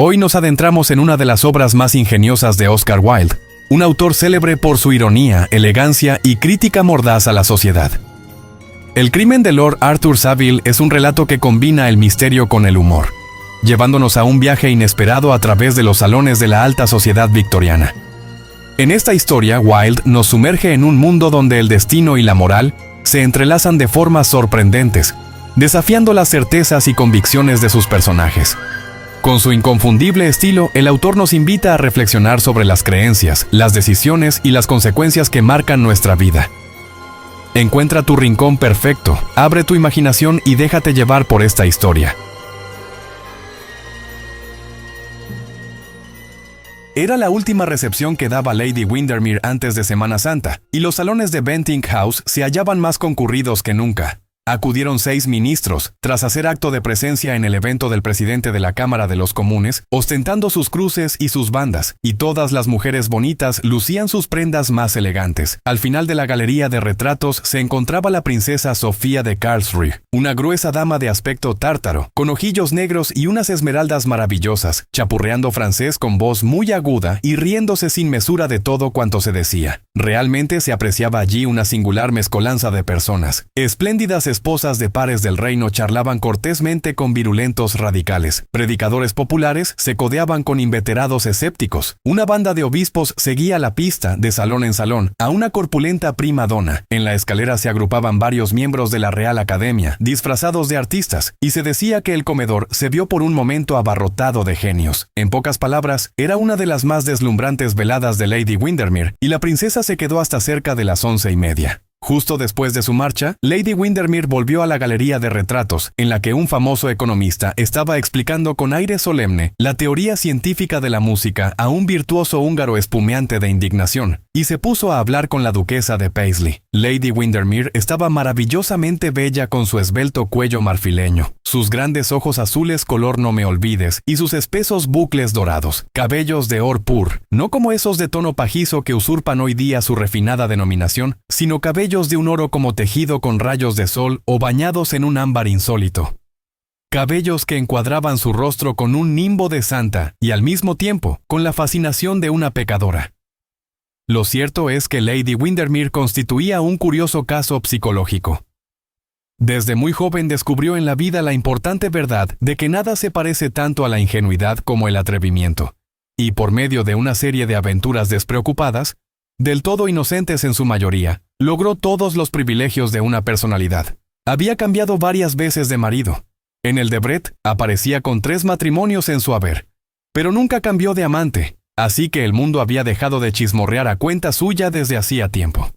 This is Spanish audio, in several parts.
Hoy nos adentramos en una de las obras más ingeniosas de Oscar Wilde, un autor célebre por su ironía, elegancia y crítica mordaz a la sociedad. El crimen de Lord Arthur Savile es un relato que combina el misterio con el humor, llevándonos a un viaje inesperado a través de los salones de la alta sociedad victoriana. En esta historia, Wilde nos sumerge en un mundo donde el destino y la moral se entrelazan de formas sorprendentes, desafiando las certezas y convicciones de sus personajes. Con su inconfundible estilo, el autor nos invita a reflexionar sobre las creencias, las decisiones y las consecuencias que marcan nuestra vida. Encuentra tu rincón perfecto, abre tu imaginación y déjate llevar por esta historia. Era la última recepción que daba Lady Windermere antes de Semana Santa, y los salones de Bentinck House se hallaban más concurridos que nunca. Acudieron 6 ministros, tras hacer acto de presencia en el evento del presidente de la Cámara de los Comunes, ostentando sus cruces y sus bandas, y todas las mujeres bonitas lucían sus prendas más elegantes. Al final de la galería de retratos se encontraba la princesa Sofía de Karlsruhe, una gruesa dama de aspecto tártaro, con ojillos negros y unas esmeraldas maravillosas, chapurreando francés con voz muy aguda y riéndose sin mesura de todo cuanto se decía. Realmente se apreciaba allí una singular mezcolanza de personas. Espléndidas esposas de pares del reino charlaban cortésmente con virulentos radicales. Predicadores populares se codeaban con inveterados escépticos. Una banda de obispos seguía la pista, de salón en salón, a una corpulenta prima donna. En la escalera se agrupaban varios miembros de la Real Academia, disfrazados de artistas, y se decía que el comedor se vio por un momento abarrotado de genios. En pocas palabras, era una de las más deslumbrantes veladas de Lady Windermere, y la princesa se quedó hasta cerca de las 11:30. Justo después de su marcha, Lady Windermere volvió a la galería de retratos, en la que un famoso economista estaba explicando con aire solemne la teoría científica de la música a un virtuoso húngaro espumeante de indignación, y se puso a hablar con la duquesa de Paisley. Lady Windermere estaba maravillosamente bella con su esbelto cuello marfileño, sus grandes ojos azules color no me olvides y sus espesos bucles dorados, cabellos de or pur, no como esos de tono pajizo que usurpan hoy día su refinada denominación, sino cabellos de un oro como tejido con rayos de sol o bañados en un ámbar insólito. Cabellos que encuadraban su rostro con un nimbo de santa y al mismo tiempo con la fascinación de una pecadora. Lo cierto es que Lady Windermere constituía un curioso caso psicológico. Desde muy joven descubrió en la vida la importante verdad de que nada se parece tanto a la ingenuidad como el atrevimiento, y por medio de una serie de aventuras despreocupadas, del todo inocentes en su mayoría, logró todos los privilegios de una personalidad. Había cambiado varias veces de marido. En el de Brett aparecía con 3 matrimonios en su haber, pero nunca cambió de amante, así que el mundo había dejado de chismorrear a cuenta suya desde hacía tiempo.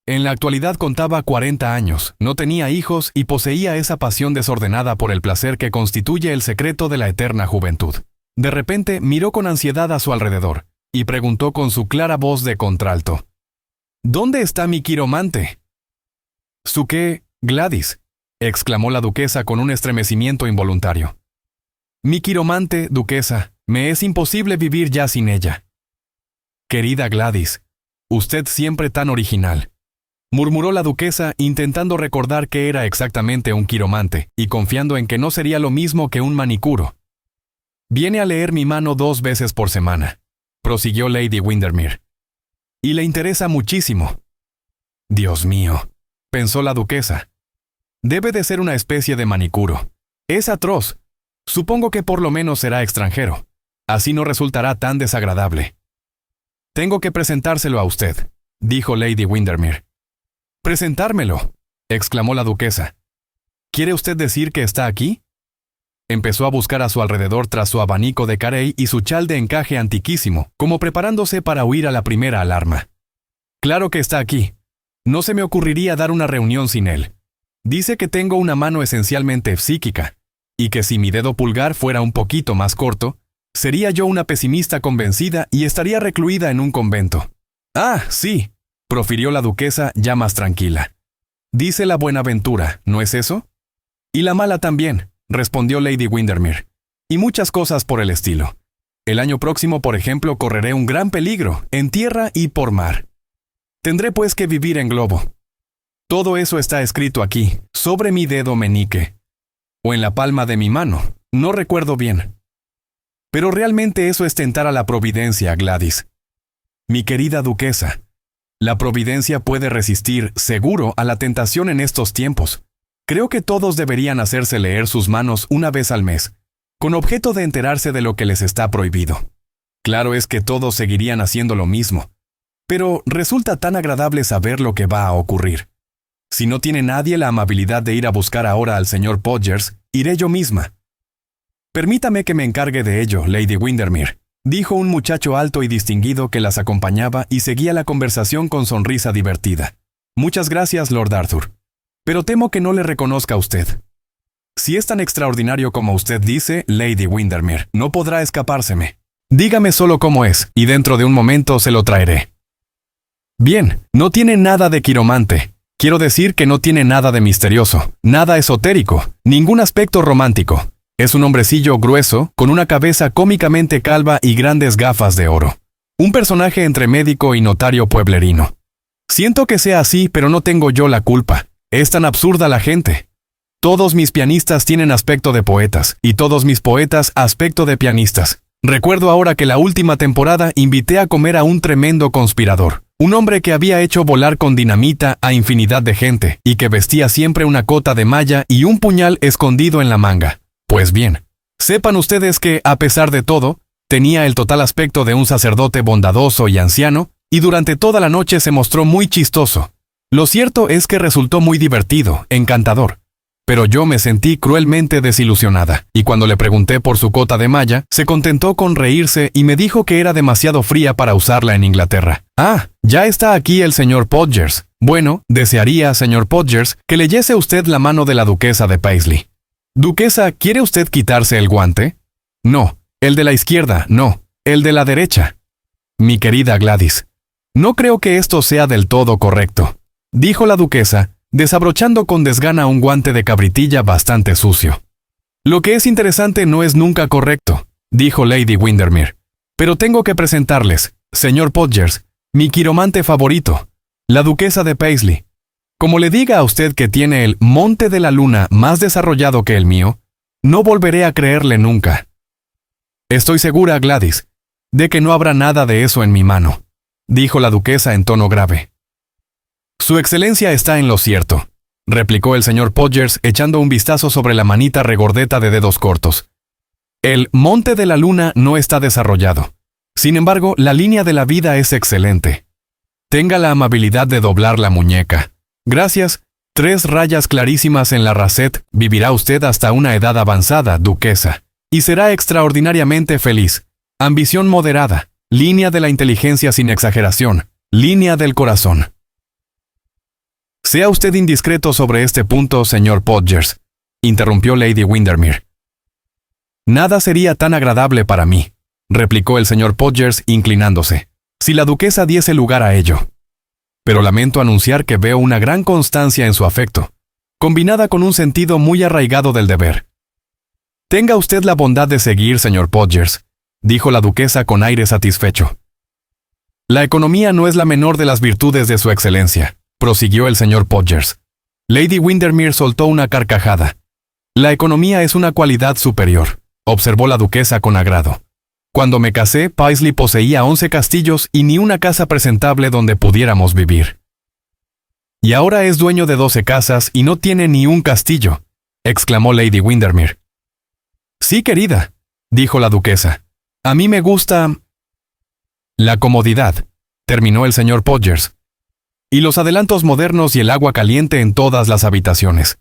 En la actualidad contaba 40 años, no tenía hijos y poseía esa pasión desordenada por el placer que constituye el secreto de la eterna juventud. De repente miró con ansiedad a su alrededor y preguntó con su clara voz de contralto: ¿Dónde está mi quiromante? ¿Su qué, Gladys?, exclamó la duquesa con un estremecimiento involuntario. Mi quiromante, duquesa, me es imposible vivir ya sin ella. Querida Gladys, usted siempre tan original, murmuró la duquesa intentando recordar qué era exactamente un quiromante y confiando en que no sería lo mismo que un manicuro. Viene a leer mi mano 2 veces por semana, prosiguió Lady Windermere, y le interesa muchísimo. Dios mío, pensó la duquesa. Debe de ser una especie de manicuro. Es atroz. Supongo que por lo menos será extranjero. Así no resultará tan desagradable. Tengo que presentárselo a usted, dijo Lady Windermere. ¿Presentármelo?, exclamó la duquesa. ¿Quiere usted decir que está aquí? Empezó a buscar a su alrededor tras su abanico de carey y su chal de encaje antiquísimo, como preparándose para huir a la primera alarma. Claro que está aquí. No se me ocurriría dar una reunión sin él. Dice que tengo una mano esencialmente psíquica, y que si mi dedo pulgar fuera un poquito más corto, sería yo una pesimista convencida y estaría recluida en un convento. Ah, sí, profirió la duquesa ya más tranquila. Dice la Buenaventura, ¿no es eso? Y la mala también, respondió Lady Windermere, y muchas cosas por el estilo. El año próximo, por ejemplo, correré un gran peligro, en tierra y por mar. Tendré pues que vivir en globo. Todo eso está escrito aquí, sobre mi dedo meñique, o en la palma de mi mano, no recuerdo bien. Pero realmente eso es tentar a la providencia, Gladys. Mi querida duquesa, la providencia puede resistir, seguro, a la tentación en estos tiempos. Creo que todos deberían hacerse leer sus manos una vez al mes, con objeto de enterarse de lo que les está prohibido. Claro es que todos seguirían haciendo lo mismo, pero resulta tan agradable saber lo que va a ocurrir. Si no tiene nadie la amabilidad de ir a buscar ahora al señor Podgers, iré yo misma. Permítame que me encargue de ello, Lady Windermere, dijo un muchacho alto y distinguido que las acompañaba y seguía la conversación con sonrisa divertida. Muchas gracias, Lord Arthur. Pero temo que no le reconozca a usted. Si es tan extraordinario como usted dice, Lady Windermere, no podrá escapárseme. Dígame solo cómo es, y dentro de un momento se lo traeré. Bien, no tiene nada de quiromante. Quiero decir que no tiene nada de misterioso, nada esotérico, ningún aspecto romántico. Es un hombrecillo grueso, con una cabeza cómicamente calva y grandes gafas de oro. Un personaje entre médico y notario pueblerino. Siento que sea así, pero no tengo yo la culpa. Es tan absurda la gente. Todos mis pianistas tienen aspecto de poetas, y todos mis poetas aspecto de pianistas. Recuerdo ahora que la última temporada invité a comer a un tremendo conspirador. Un hombre que había hecho volar con dinamita a infinidad de gente, y que vestía siempre una cota de malla y un puñal escondido en la manga. Pues bien, sepan ustedes que, a pesar de todo, tenía el total aspecto de un sacerdote bondadoso y anciano, y durante toda la noche se mostró muy chistoso. Lo cierto es que resultó muy divertido, encantador. Pero yo me sentí cruelmente desilusionada, y cuando le pregunté por su cota de malla, se contentó con reírse y me dijo que era demasiado fría para usarla en Inglaterra. Ah, ya está aquí el señor Podgers. Bueno, desearía, señor Podgers, que leyese usted la mano de la duquesa de Paisley. Duquesa, ¿quiere usted quitarse el guante? No, el de la izquierda, no, el de la derecha. Mi querida Gladys, no creo que esto sea del todo correcto, dijo la duquesa, desabrochando con desgana un guante de cabritilla bastante sucio. Lo que es interesante no es nunca correcto, dijo Lady Windermere. Pero tengo que presentarles, señor Podgers, mi quiromante favorito, la duquesa de Paisley. Como le diga a usted que tiene el monte de la luna más desarrollado que el mío, no volveré a creerle nunca. Estoy segura, Gladys, de que no habrá nada de eso en mi mano, dijo la duquesa en tono grave. Su excelencia está en lo cierto, replicó el señor Podgers echando un vistazo sobre la manita regordeta de dedos cortos. El monte de la luna no está desarrollado. Sin embargo, la línea de la vida es excelente. Tenga la amabilidad de doblar la muñeca. Gracias. 3 rayas clarísimas en la rasette, vivirá usted hasta una edad avanzada, duquesa. Y será extraordinariamente feliz. Ambición moderada. Línea de la inteligencia sin exageración. Línea del corazón. Sea usted indiscreto sobre este punto, señor Podgers, interrumpió Lady Windermere. Nada sería tan agradable para mí, replicó el señor Podgers inclinándose, si la duquesa diese lugar a ello. Pero lamento anunciar que veo una gran constancia en su afecto, combinada con un sentido muy arraigado del deber. Tenga usted la bondad de seguir, señor Podgers, dijo la duquesa con aire satisfecho. La economía no es la menor de las virtudes de su excelencia, prosiguió el señor Podgers. Lady Windermere soltó una carcajada. La economía es una cualidad superior, observó la duquesa con agrado. Cuando me casé, Paisley poseía 11 castillos y ni una casa presentable donde pudiéramos vivir. Y ahora es dueño de 12 casas y no tiene ni un castillo, exclamó Lady Windermere. Sí, querida, dijo la duquesa. A mí me gusta la comodidad, terminó el señor Podgers. Y los adelantos modernos y el agua caliente en todas las habitaciones.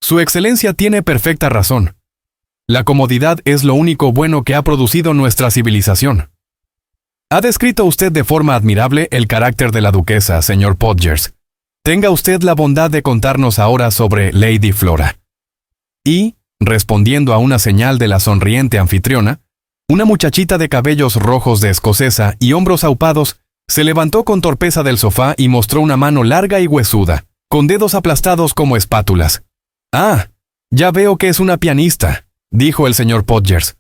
Su excelencia tiene perfecta razón. La comodidad es lo único bueno que ha producido nuestra civilización. Ha descrito usted de forma admirable el carácter de la duquesa, señor Podgers. Tenga usted la bondad de contarnos ahora sobre Lady Flora. Y, respondiendo a una señal de la sonriente anfitriona, una muchachita de cabellos rojos de escocesa y hombros ahupados se levantó con torpeza del sofá y mostró una mano larga y huesuda, con dedos aplastados como espátulas. «Ah, ya veo que es una pianista», dijo el señor Podgers.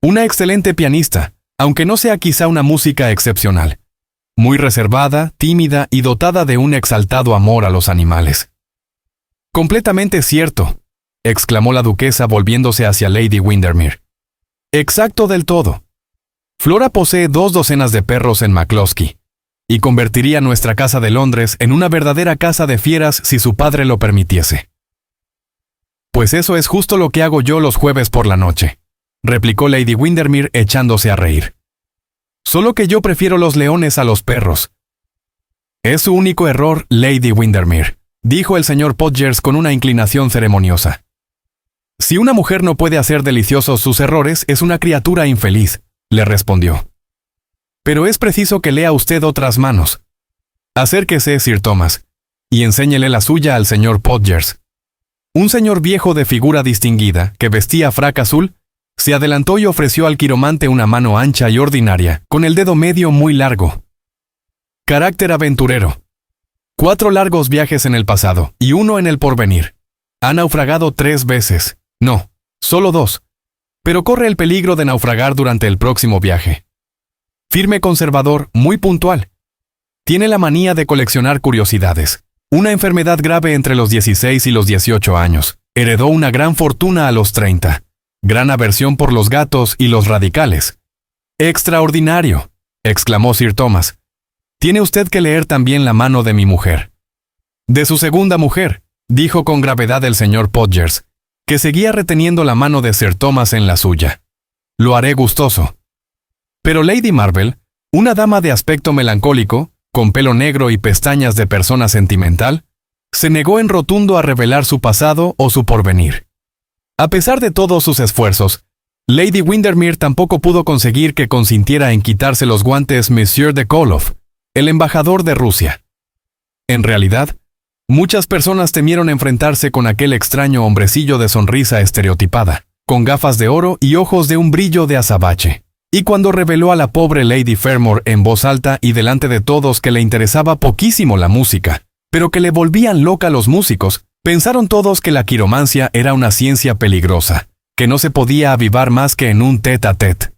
«Una excelente pianista, aunque no sea quizá una música excepcional. Muy reservada, tímida y dotada de un exaltado amor a los animales». «Completamente cierto», exclamó la duquesa volviéndose hacia Lady Windermere. Exacto del todo. Flora posee 2 docenas de perros en McCloskey, y convertiría nuestra casa de Londres en una verdadera casa de fieras si su padre lo permitiese. Pues eso es justo lo que hago yo los jueves por la noche, replicó Lady Windermere echándose a reír. Solo que yo prefiero los leones a los perros. Es su único error, Lady Windermere, dijo el señor Podgers con una inclinación ceremoniosa. Si una mujer no puede hacer deliciosos sus errores, es una criatura infeliz, le respondió. Pero es preciso que lea usted otras manos. Acérquese, Sir Thomas, y enséñele la suya al señor Podgers. Un señor viejo de figura distinguida, que vestía frac azul, se adelantó y ofreció al quiromante una mano ancha y ordinaria, con el dedo medio muy largo. Carácter aventurero. 4 largos viajes en el pasado, y 1 en el porvenir. Ha naufragado 3 veces. No, solo 2. Pero corre el peligro de naufragar durante el próximo viaje. Firme conservador, muy puntual. Tiene la manía de coleccionar curiosidades. Una enfermedad grave entre los 16 y los 18 años. Heredó una gran fortuna a los 30. Gran aversión por los gatos y los radicales. ¡Extraordinario!, exclamó Sir Thomas. Tiene usted que leer también la mano de mi mujer. De su segunda mujer, dijo con gravedad el señor Podgers, que seguía reteniendo la mano de Sir Thomas en la suya. Lo haré gustoso. Pero Lady Marvel, una dama de aspecto melancólico, con pelo negro y pestañas de persona sentimental, se negó en rotundo a revelar su pasado o su porvenir. A pesar de todos sus esfuerzos, Lady Windermere tampoco pudo conseguir que consintiera en quitarse los guantes Monsieur de Koloff, el embajador de Rusia. En realidad, muchas personas temieron enfrentarse con aquel extraño hombrecillo de sonrisa estereotipada, con gafas de oro y ojos de un brillo de azabache. Y cuando reveló a la pobre Lady Fermor en voz alta y delante de todos que le interesaba poquísimo la música, pero que le volvían loca los músicos, pensaron todos que la quiromancia era una ciencia peligrosa, que no se podía avivar más que en un tête-à-tête.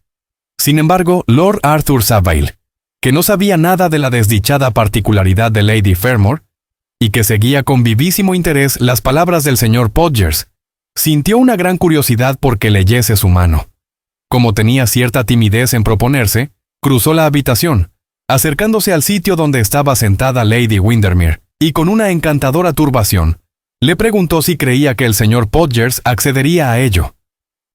Sin embargo, Lord Arthur Savile, que no sabía nada de la desdichada particularidad de Lady Fermor, y que seguía con vivísimo interés las palabras del señor Podgers, sintió una gran curiosidad por que leyese su mano. Como tenía cierta timidez en proponerse, cruzó la habitación, acercándose al sitio donde estaba sentada Lady Windermere, y con una encantadora turbación, le preguntó si creía que el señor Podgers accedería a ello.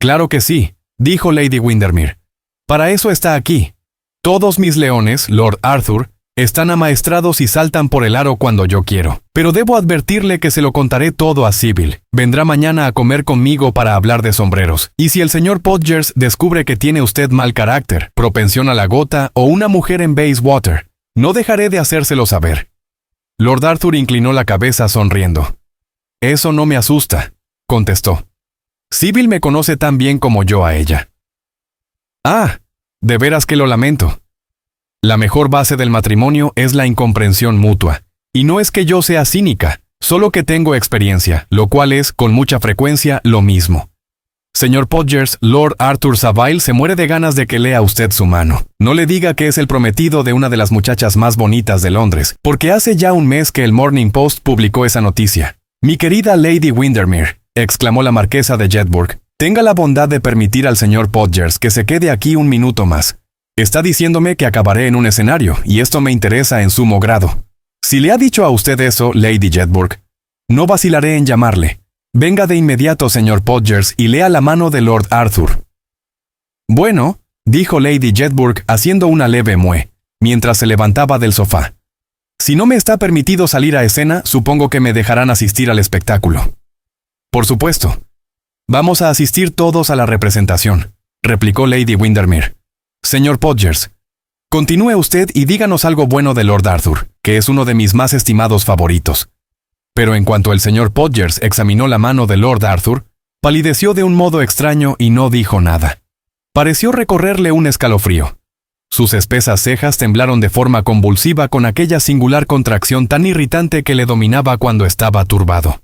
«Claro que sí», dijo Lady Windermere. «Para eso está aquí. Todos mis leones, Lord Arthur, están amaestrados y saltan por el aro cuando yo quiero. Pero debo advertirle que se lo contaré todo a Sybil. Vendrá mañana a comer conmigo para hablar de sombreros. Y si el señor Podgers descubre que tiene usted mal carácter, propensión a la gota o una mujer en Bayswater, no dejaré de hacérselo saber». Lord Arthur inclinó la cabeza sonriendo. «Eso no me asusta», contestó. «Sybil me conoce tan bien como yo a ella». «Ah, de veras que lo lamento. La mejor base del matrimonio es la incomprensión mutua. Y no es que yo sea cínica, solo que tengo experiencia, lo cual es, con mucha frecuencia, lo mismo. Señor Podgers, Lord Arthur Savile se muere de ganas de que lea usted su mano. No le diga que es el prometido de una de las muchachas más bonitas de Londres, porque hace ya un mes que el Morning Post publicó esa noticia. «Mi querida Lady Windermere», exclamó la marquesa de Jedburgh, «tenga la bondad de permitir al señor Podgers que se quede aquí un minuto más. Está diciéndome que acabaré en un escenario, y esto me interesa en sumo grado. Si le ha dicho a usted eso, Lady Jedburgh, no vacilaré en llamarle. Venga de inmediato, señor Podgers, y lea la mano de Lord Arthur». «Bueno», dijo Lady Jedburgh haciendo una leve mué, mientras se levantaba del sofá. «Si no me está permitido salir a escena, supongo que me dejarán asistir al espectáculo». «Por supuesto. Vamos a asistir todos a la representación», replicó Lady Windermere. «Señor Podgers, continúe usted y díganos algo bueno de Lord Arthur, que es uno de mis más estimados favoritos». Pero en cuanto el señor Podgers examinó la mano de Lord Arthur, palideció de un modo extraño y no dijo nada. Pareció recorrerle un escalofrío. Sus espesas cejas temblaron de forma convulsiva con aquella singular contracción tan irritante que le dominaba cuando estaba turbado.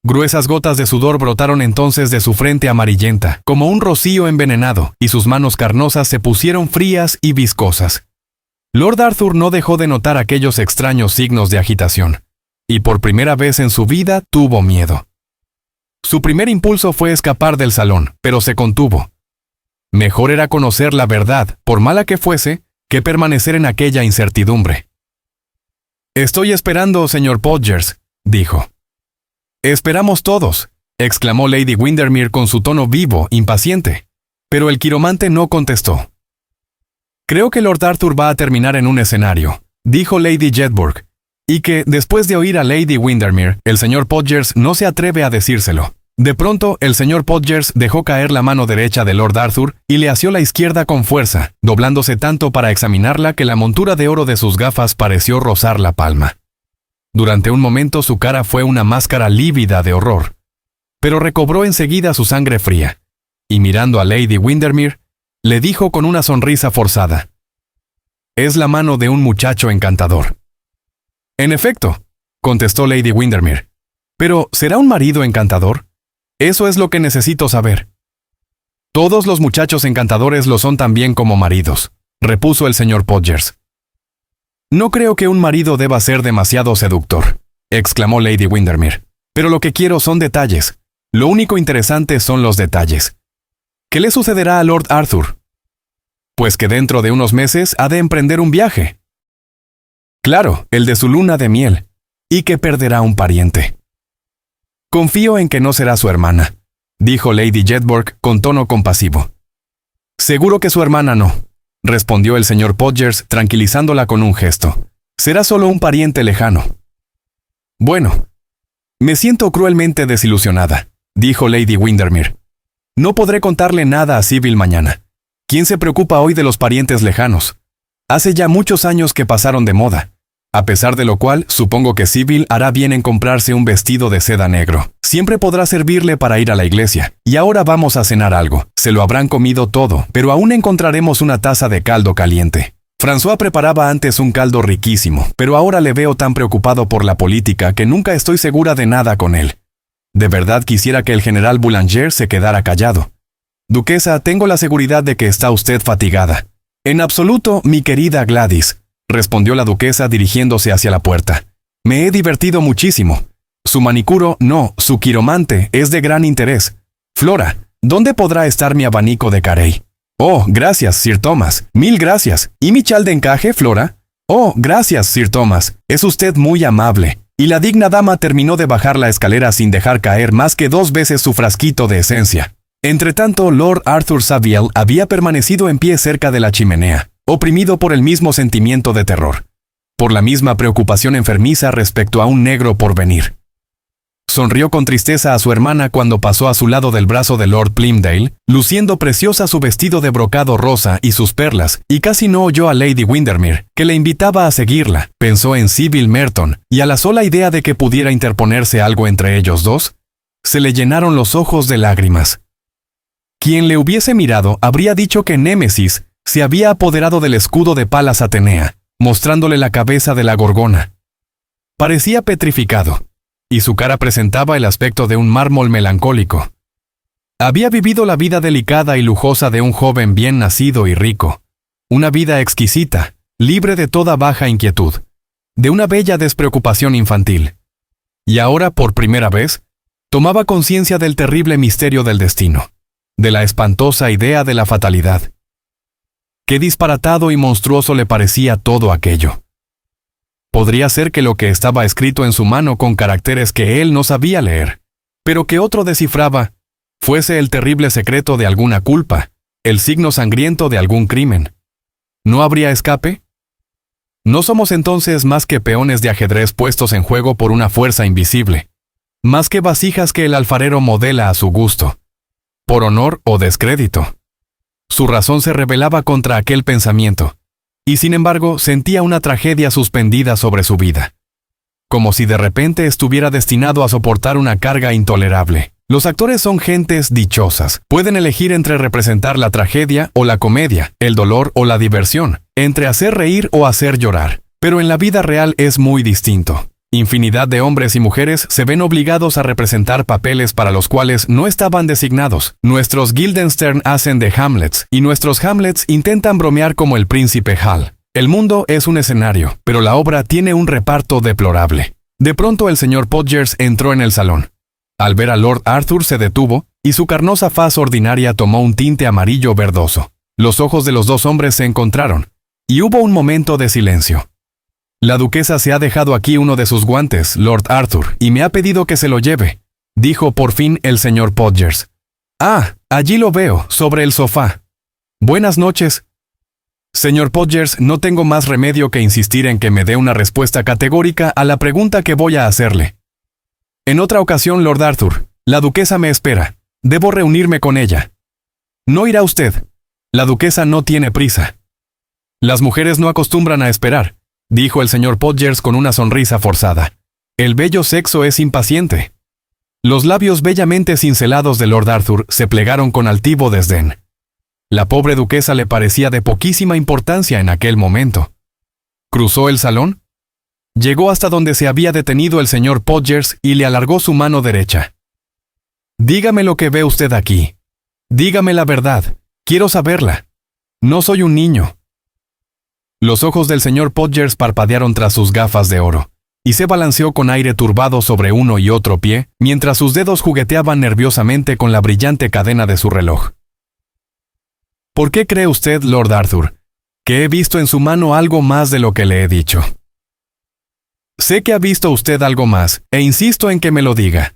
Gruesas gotas de sudor brotaron entonces de su frente amarillenta, como un rocío envenenado, y sus manos carnosas se pusieron frías y viscosas. Lord Arthur no dejó de notar aquellos extraños signos de agitación, y por primera vez en su vida tuvo miedo. Su primer impulso fue escapar del salón, pero se contuvo. Mejor era conocer la verdad, por mala que fuese, que permanecer en aquella incertidumbre. «Estoy esperando, señor Podgers», dijo. «Esperamos todos», exclamó Lady Windermere con su tono vivo, impaciente. Pero el quiromante no contestó. «Creo que Lord Arthur va a terminar en un escenario», dijo Lady Jedburgh, y que, después de oír a Lady Windermere, el señor Podgers no se atreve a decírselo. De pronto, el señor Podgers dejó caer la mano derecha de Lord Arthur y le asió la izquierda con fuerza, doblándose tanto para examinarla que la montura de oro de sus gafas pareció rozar la palma. Durante un momento su cara fue una máscara lívida de horror, pero recobró enseguida su sangre fría, y mirando a Lady Windermere, le dijo con una sonrisa forzada: «Es la mano de un muchacho encantador». «En efecto», contestó Lady Windermere, «pero ¿será un marido encantador? Eso es lo que necesito saber». «Todos los muchachos encantadores lo son también como maridos», repuso el señor Podgers. «No creo que un marido deba ser demasiado seductor», exclamó Lady Windermere, «pero lo que quiero son detalles. Lo único interesante son los detalles. ¿Qué le sucederá a Lord Arthur?» «Pues que dentro de unos meses ha de emprender un viaje». «Claro, el de su luna de miel, y que perderá un pariente». «Confío en que no será su hermana», dijo Lady Jedburgh con tono compasivo. «Seguro que su hermana no», respondió el señor Podgers tranquilizándola con un gesto. «Será solo un pariente lejano». «Bueno, me siento cruelmente desilusionada», dijo Lady Windermere. «No podré contarle nada a Sybil mañana. ¿Quién se preocupa hoy de los parientes lejanos? Hace ya muchos años que pasaron de moda. A pesar de lo cual, supongo que Sybil hará bien en comprarse un vestido de seda negro. Siempre podrá servirle para ir a la iglesia. Y ahora vamos a cenar algo. Se lo habrán comido todo, pero aún encontraremos una taza de caldo caliente. François preparaba antes un caldo riquísimo, pero ahora le veo tan preocupado por la política que nunca estoy segura de nada con él. De verdad quisiera que el general Boulanger se quedara callado. Duquesa, tengo la seguridad de que está usted fatigada». «En absoluto, mi querida Gladys», respondió la duquesa dirigiéndose hacia la puerta. «Me he divertido muchísimo. Su manicuro, no, su quiromante, es de gran interés. Flora, ¿dónde podrá estar mi abanico de carey?» «Oh, gracias, Sir Thomas. Mil gracias. ¿Y mi chal de encaje, Flora?» «Oh, gracias, Sir Thomas. Es usted muy amable». Y la digna dama terminó de bajar la escalera sin dejar caer más que 2 veces su frasquito de esencia. Entretanto, Lord Arthur Saviel había permanecido en pie cerca de la chimenea, oprimido por el mismo sentimiento de terror, por la misma preocupación enfermiza respecto a un negro porvenir. Sonrió con tristeza a su hermana cuando pasó a su lado del brazo de Lord Plymdale, luciendo preciosa su vestido de brocado rosa y sus perlas, y casi no oyó a Lady Windermere, que le invitaba a seguirla. Pensó en Sybil Merton, y a la sola idea de que pudiera interponerse algo entre ellos dos, se le llenaron los ojos de lágrimas. Quien le hubiese mirado habría dicho que Némesis se había apoderado del escudo de Palas Atenea, mostrándole la cabeza de la gorgona. Parecía petrificado, y su cara presentaba el aspecto de un mármol melancólico. Había vivido la vida delicada y lujosa de un joven bien nacido y rico, una vida exquisita, libre de toda baja inquietud, de una bella despreocupación infantil. Y ahora, por primera vez, tomaba conciencia del terrible misterio del destino, de la espantosa idea de la fatalidad. Qué disparatado y monstruoso le parecía todo aquello. Podría ser que lo que estaba escrito en su mano con caracteres que él no sabía leer, pero que otro descifraba, fuese el terrible secreto de alguna culpa, el signo sangriento de algún crimen. ¿No habría escape? ¿No somos entonces más que peones de ajedrez puestos en juego por una fuerza invisible, más que vasijas que el alfarero modela a su gusto, por honor o descrédito? Su razón se rebelaba contra aquel pensamiento, y sin embargo sentía una tragedia suspendida sobre su vida, como si de repente estuviera destinado a soportar una carga intolerable. Los actores son gentes dichosas. Pueden elegir entre representar la tragedia o la comedia, el dolor o la diversión, entre hacer reír o hacer llorar. Pero en la vida real es muy distinto. Infinidad de hombres y mujeres se ven obligados a representar papeles para los cuales no estaban designados. Nuestros Guildenstern hacen de Hamlets, y nuestros Hamlets intentan bromear como el príncipe Hal. El mundo es un escenario, pero la obra tiene un reparto deplorable. De pronto el señor Podgers entró en el salón. Al ver a Lord Arthur se detuvo, y su carnosa faz ordinaria tomó un tinte amarillo verdoso. Los ojos de los dos hombres se encontraron, y hubo un momento de silencio. «La duquesa se ha dejado aquí uno de sus guantes, Lord Arthur, y me ha pedido que se lo lleve», dijo por fin el señor Podgers. «Ah, allí lo veo, sobre el sofá. Buenas noches». «Señor Podgers, no tengo más remedio que insistir en que me dé una respuesta categórica a la pregunta que voy a hacerle. En otra ocasión, Lord Arthur, la duquesa me espera. Debo reunirme con ella». «No irá usted. La duquesa no tiene prisa». «Las mujeres no acostumbran a esperar», dijo el señor Podgers con una sonrisa forzada. «El bello sexo es impaciente». Los labios bellamente cincelados de Lord Arthur se plegaron con altivo desdén. La pobre duquesa le parecía de poquísima importancia en aquel momento. Cruzó el salón. Llegó hasta donde se había detenido el señor Podgers y le alargó su mano derecha. «Dígame lo que ve usted aquí. Dígame la verdad. Quiero saberla. No soy un niño». Los ojos del señor Podgers parpadearon tras sus gafas de oro, y se balanceó con aire turbado sobre uno y otro pie, mientras sus dedos jugueteaban nerviosamente con la brillante cadena de su reloj. «¿Por qué cree usted, Lord Arthur, que he visto en su mano algo más de lo que le he dicho?» «Sé que ha visto usted algo más, e insisto en que me lo diga.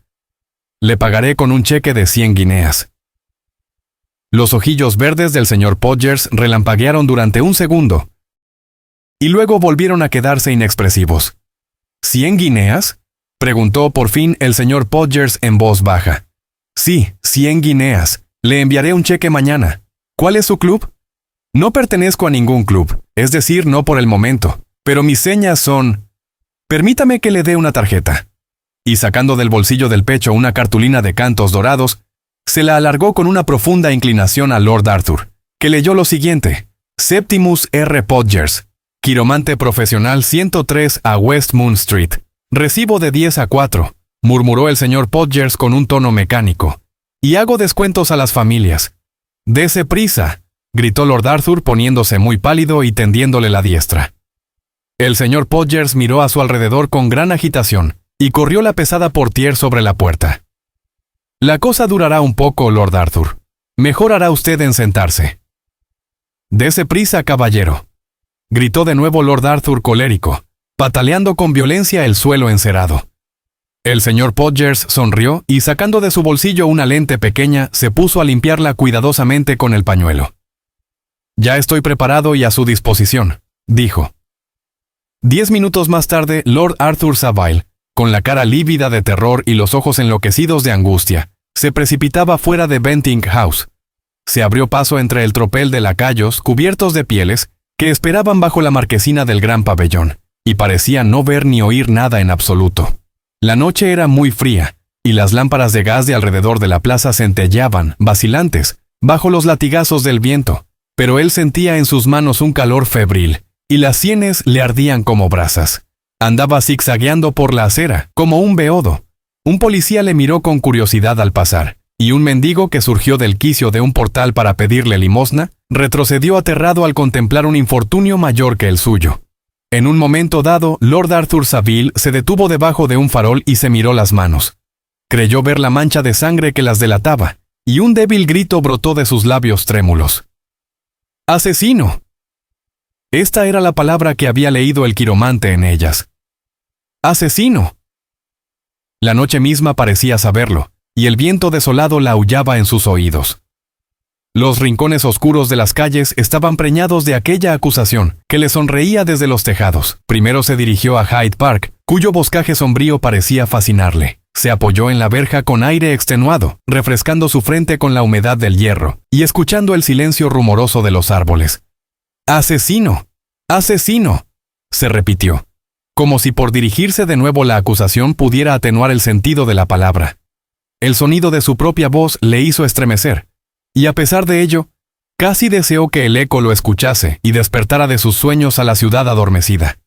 Le pagaré con un cheque de 100 guineas». Los ojillos verdes del señor Podgers relampaguearon durante un segundo, y luego volvieron a quedarse inexpresivos. «¿100 guineas?», preguntó por fin el señor Podgers en voz baja. «Sí, 100 guineas. Le enviaré un cheque mañana. ¿Cuál es su club?» «No pertenezco a ningún club, es decir, no por el momento, pero mis señas son... Permítame que le dé una tarjeta». Y sacando del bolsillo del pecho una cartulina de cantos dorados, se la alargó con una profunda inclinación a Lord Arthur, que leyó lo siguiente: «Septimus R. Podgers, quiromante profesional 103 a West Moon Street. Recibo de 10 a 4, murmuró el señor Podgers con un tono mecánico. «Y hago descuentos a las familias». «Dese prisa», gritó Lord Arthur poniéndose muy pálido y tendiéndole la diestra. El señor Podgers miró a su alrededor con gran agitación y corrió la pesada portier sobre la puerta. «La cosa durará un poco, Lord Arthur. Mejor hará usted en sentarse». «Dese prisa, caballero», gritó de nuevo Lord Arthur colérico, pataleando con violencia el suelo encerado. El señor Podgers sonrió y sacando de su bolsillo una lente pequeña, se puso a limpiarla cuidadosamente con el pañuelo. «Ya estoy preparado y a su disposición», dijo. 10 minutos más tarde, Lord Arthur Savile, con la cara lívida de terror y los ojos enloquecidos de angustia, se precipitaba fuera de Bentinck House. Se abrió paso entre el tropel de lacayos cubiertos de pieles que esperaban bajo la marquesina del gran pabellón, y parecía no ver ni oír nada en absoluto. La noche era muy fría, y las lámparas de gas de alrededor de la plaza centelleaban, vacilantes, bajo los latigazos del viento, pero él sentía en sus manos un calor febril, y las sienes le ardían como brasas. Andaba zigzagueando por la acera, como un beodo. Un policía le miró con curiosidad al pasar, y un mendigo que surgió del quicio de un portal para pedirle limosna, retrocedió aterrado al contemplar un infortunio mayor que el suyo. En un momento dado, Lord Arthur Savile se detuvo debajo de un farol y se miró las manos. Creyó ver la mancha de sangre que las delataba, y un débil grito brotó de sus labios trémulos. «¡Asesino!». Esta era la palabra que había leído el quiromante en ellas. «¡Asesino!». La noche misma parecía saberlo, y el viento desolado la aullaba en sus oídos. Los rincones oscuros de las calles estaban preñados de aquella acusación que le sonreía desde los tejados. Primero se dirigió a Hyde Park, cuyo boscaje sombrío parecía fascinarle. Se apoyó en la verja con aire extenuado, refrescando su frente con la humedad del hierro, y escuchando el silencio rumoroso de los árboles. «¡Asesino! ¡Asesino!», se repitió, como si por dirigirse de nuevo la acusación pudiera atenuar el sentido de la palabra. El sonido de su propia voz le hizo estremecer, y a pesar de ello, casi deseó que el eco lo escuchase y despertara de sus sueños a la ciudad adormecida.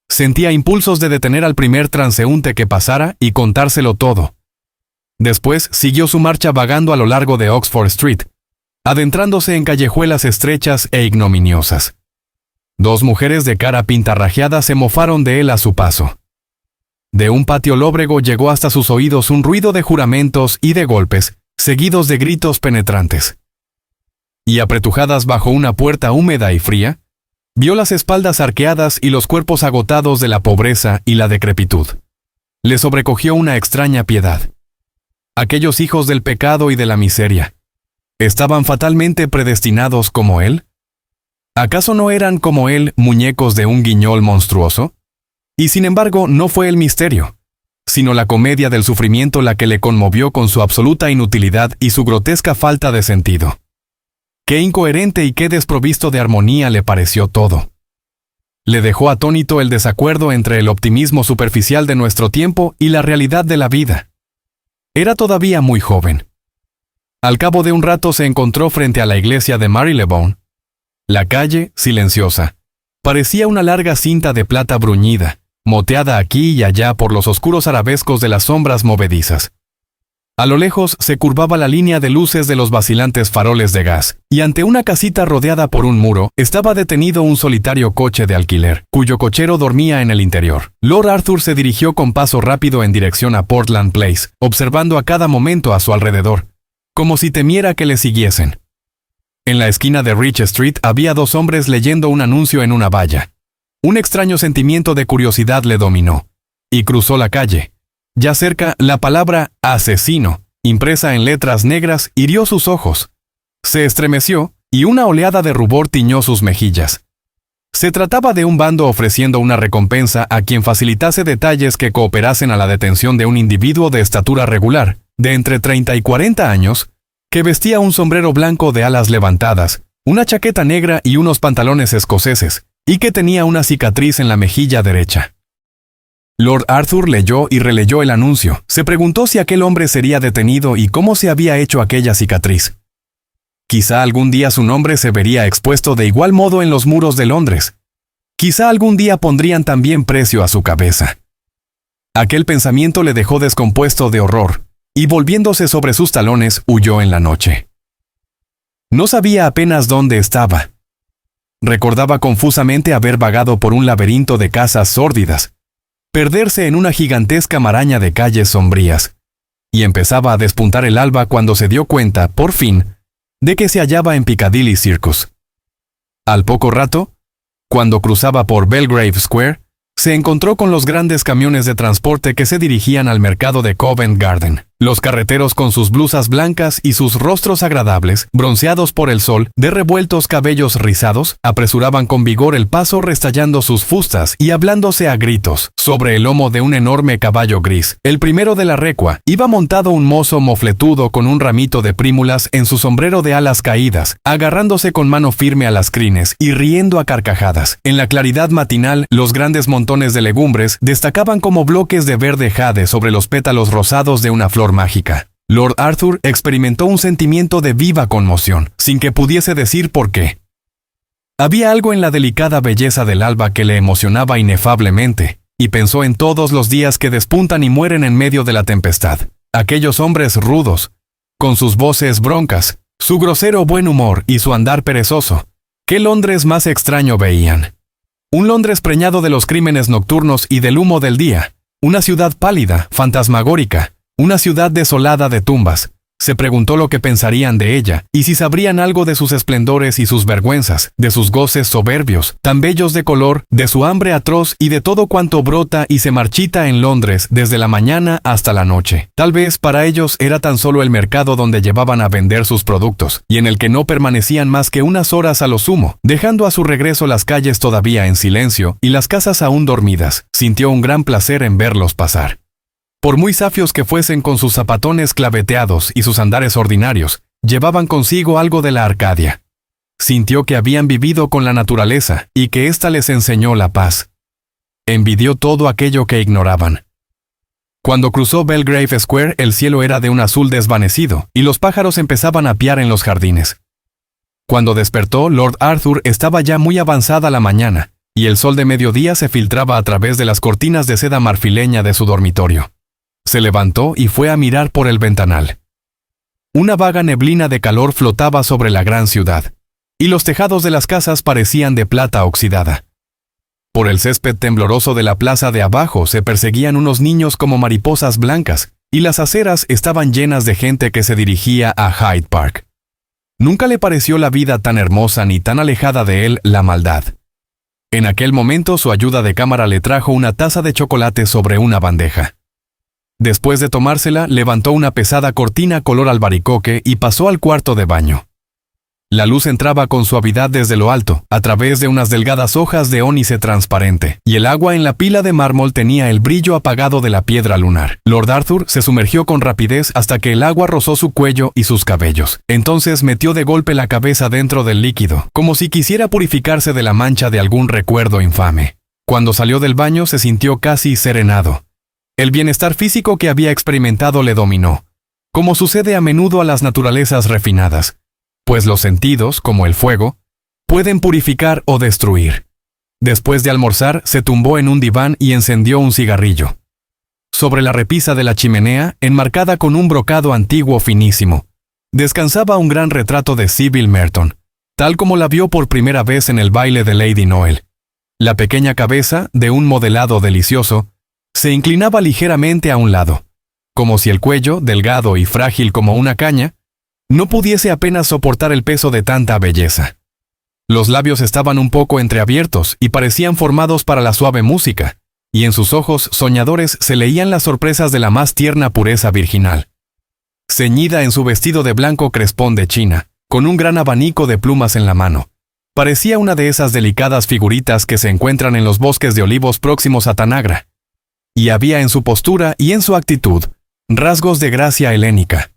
Sentía impulsos de detener al primer transeúnte que pasara y contárselo todo. Después siguió su marcha vagando a lo largo de Oxford Street, adentrándose en callejuelas estrechas e ignominiosas. 2 mujeres de cara pintarrajeada se mofaron de él a su paso. De un patio lóbrego llegó hasta sus oídos un ruido de juramentos y de golpes seguidos de gritos penetrantes. Y apretujadas bajo una puerta húmeda y fría, vio las espaldas arqueadas y los cuerpos agotados de la pobreza y la decrepitud. Le sobrecogió una extraña piedad. Aquellos hijos del pecado y de la miseria, ¿estaban fatalmente predestinados como él? ¿Acaso no eran como él muñecos de un guiñol monstruoso? Y sin embargo, no fue el misterio, sino la comedia del sufrimiento la que le conmovió con su absoluta inutilidad y su grotesca falta de sentido. Qué incoherente y qué desprovisto de armonía le pareció todo. Le dejó atónito el desacuerdo entre el optimismo superficial de nuestro tiempo y la realidad de la vida. Era todavía muy joven. Al cabo de un rato se encontró frente a la iglesia de Marylebone. La calle, silenciosa, parecía una larga cinta de plata bruñida, moteada aquí y allá por los oscuros arabescos de las sombras movedizas. A lo lejos se curvaba la línea de luces de los vacilantes faroles de gas, y ante una casita rodeada por un muro estaba detenido un solitario coche de alquiler, cuyo cochero dormía en el interior. Lord Arthur se dirigió con paso rápido en dirección a Portland Place, observando a cada momento a su alrededor, como si temiera que le siguiesen. En la esquina de Rich Street había dos hombres leyendo un anuncio en una valla. Un extraño sentimiento de curiosidad le dominó, y cruzó la calle. Ya cerca, la palabra asesino, impresa en letras negras, hirió sus ojos. Se estremeció, y una oleada de rubor tiñó sus mejillas. Se trataba de un bando ofreciendo una recompensa a quien facilitase detalles que cooperasen a la detención de un individuo de estatura regular, de entre 30 y 40 años, que vestía un sombrero blanco de alas levantadas, una chaqueta negra y unos pantalones escoceses, y que tenía una cicatriz en la mejilla derecha. Lord Arthur leyó y releyó el anuncio. Se preguntó si aquel hombre sería detenido y cómo se había hecho aquella cicatriz. Quizá algún día su nombre se vería expuesto de igual modo en los muros de Londres. Quizá algún día pondrían también precio a su cabeza. Aquel pensamiento le dejó descompuesto de horror, y volviéndose sobre sus talones, huyó en la noche. No sabía apenas dónde estaba. Recordaba confusamente haber vagado por un laberinto de casas sórdidas, perderse en una gigantesca maraña de calles sombrías, y empezaba a despuntar el alba cuando se dio cuenta, por fin, de que se hallaba en Piccadilly Circus. Al poco rato, cuando cruzaba por Belgrave Square, se encontró con los grandes camiones de transporte que se dirigían al mercado de Covent Garden. Los carreteros con sus blusas blancas y sus rostros agradables, bronceados por el sol, de revueltos cabellos rizados, apresuraban con vigor el paso restallando sus fustas y hablándose a gritos. Sobre el lomo de un enorme caballo gris, el primero de la recua, iba montado un mozo mofletudo con un ramito de prímulas en su sombrero de alas caídas, agarrándose con mano firme a las crines y riendo a carcajadas. En la claridad matinal, los grandes montones de legumbres destacaban como bloques de verde jade sobre los pétalos rosados de una flor mágica. Lord Arthur experimentó un sentimiento de viva conmoción, sin que pudiese decir por qué. Había algo en la delicada belleza del alba que le emocionaba inefablemente, y pensó en todos los días que despuntan y mueren en medio de la tempestad. Aquellos hombres rudos, con sus voces broncas, su grosero buen humor y su andar perezoso. ¿Qué Londres más extraño veían? Un Londres preñado de los crímenes nocturnos y del humo del día. Una ciudad pálida, fantasmagórica. Una ciudad desolada de tumbas. Se preguntó lo que pensarían de ella, y si sabrían algo de sus esplendores y sus vergüenzas, de sus goces soberbios, tan bellos de color, de su hambre atroz y de todo cuanto brota y se marchita en Londres desde la mañana hasta la noche. Tal vez para ellos era tan solo el mercado donde llevaban a vender sus productos, y en el que no permanecían más que unas horas a lo sumo, dejando a su regreso las calles todavía en silencio y las casas aún dormidas. Sintió un gran placer en verlos pasar. Por muy safios que fuesen con sus zapatones claveteados y sus andares ordinarios, llevaban consigo algo de la Arcadia. Sintió que habían vivido con la naturaleza y que ésta les enseñó la paz. Envidió todo aquello que ignoraban. Cuando cruzó Belgrave Square, el cielo era de un azul desvanecido y los pájaros empezaban a piar en los jardines. Cuando despertó, Lord Arthur estaba ya muy avanzada la mañana, y el sol de mediodía se filtraba a través de las cortinas de seda marfileña de su dormitorio. Se levantó y fue a mirar por el ventanal. Una vaga neblina de calor flotaba sobre la gran ciudad, y los tejados de las casas parecían de plata oxidada. Por el césped tembloroso de la plaza de abajo se perseguían unos niños como mariposas blancas, y las aceras estaban llenas de gente que se dirigía a Hyde Park. Nunca le pareció la vida tan hermosa ni tan alejada de él la maldad. En aquel momento su ayuda de cámara le trajo una taza de chocolate sobre una bandeja. Después de tomársela, levantó una pesada cortina color albaricoque y pasó al cuarto de baño. La luz entraba con suavidad desde lo alto, a través de unas delgadas hojas de ónice transparente, y el agua en la pila de mármol tenía el brillo apagado de la piedra lunar. Lord Arthur se sumergió con rapidez hasta que el agua rozó su cuello y sus cabellos. Entonces metió de golpe la cabeza dentro del líquido, como si quisiera purificarse de la mancha de algún recuerdo infame. Cuando salió del baño se sintió casi serenado. El bienestar físico que había experimentado le dominó, como sucede a menudo a las naturalezas refinadas, pues los sentidos, como el fuego, pueden purificar o destruir. Después de almorzar, se tumbó en un diván y encendió un cigarrillo. Sobre la repisa de la chimenea, enmarcada con un brocado antiguo finísimo, descansaba un gran retrato de Sybil Merton, tal como la vio por primera vez en el baile de Lady Noel. La pequeña cabeza, de un modelado delicioso, se inclinaba ligeramente a un lado, como si el cuello, delgado y frágil como una caña, no pudiese apenas soportar el peso de tanta belleza. Los labios estaban un poco entreabiertos y parecían formados para la suave música, y en sus ojos soñadores se leían las sorpresas de la más tierna pureza virginal. Ceñida en su vestido de blanco crespón de China, con un gran abanico de plumas en la mano, parecía una de esas delicadas figuritas que se encuentran en los bosques de olivos próximos a Tanagra. Y había en su postura y en su actitud rasgos de gracia helénica.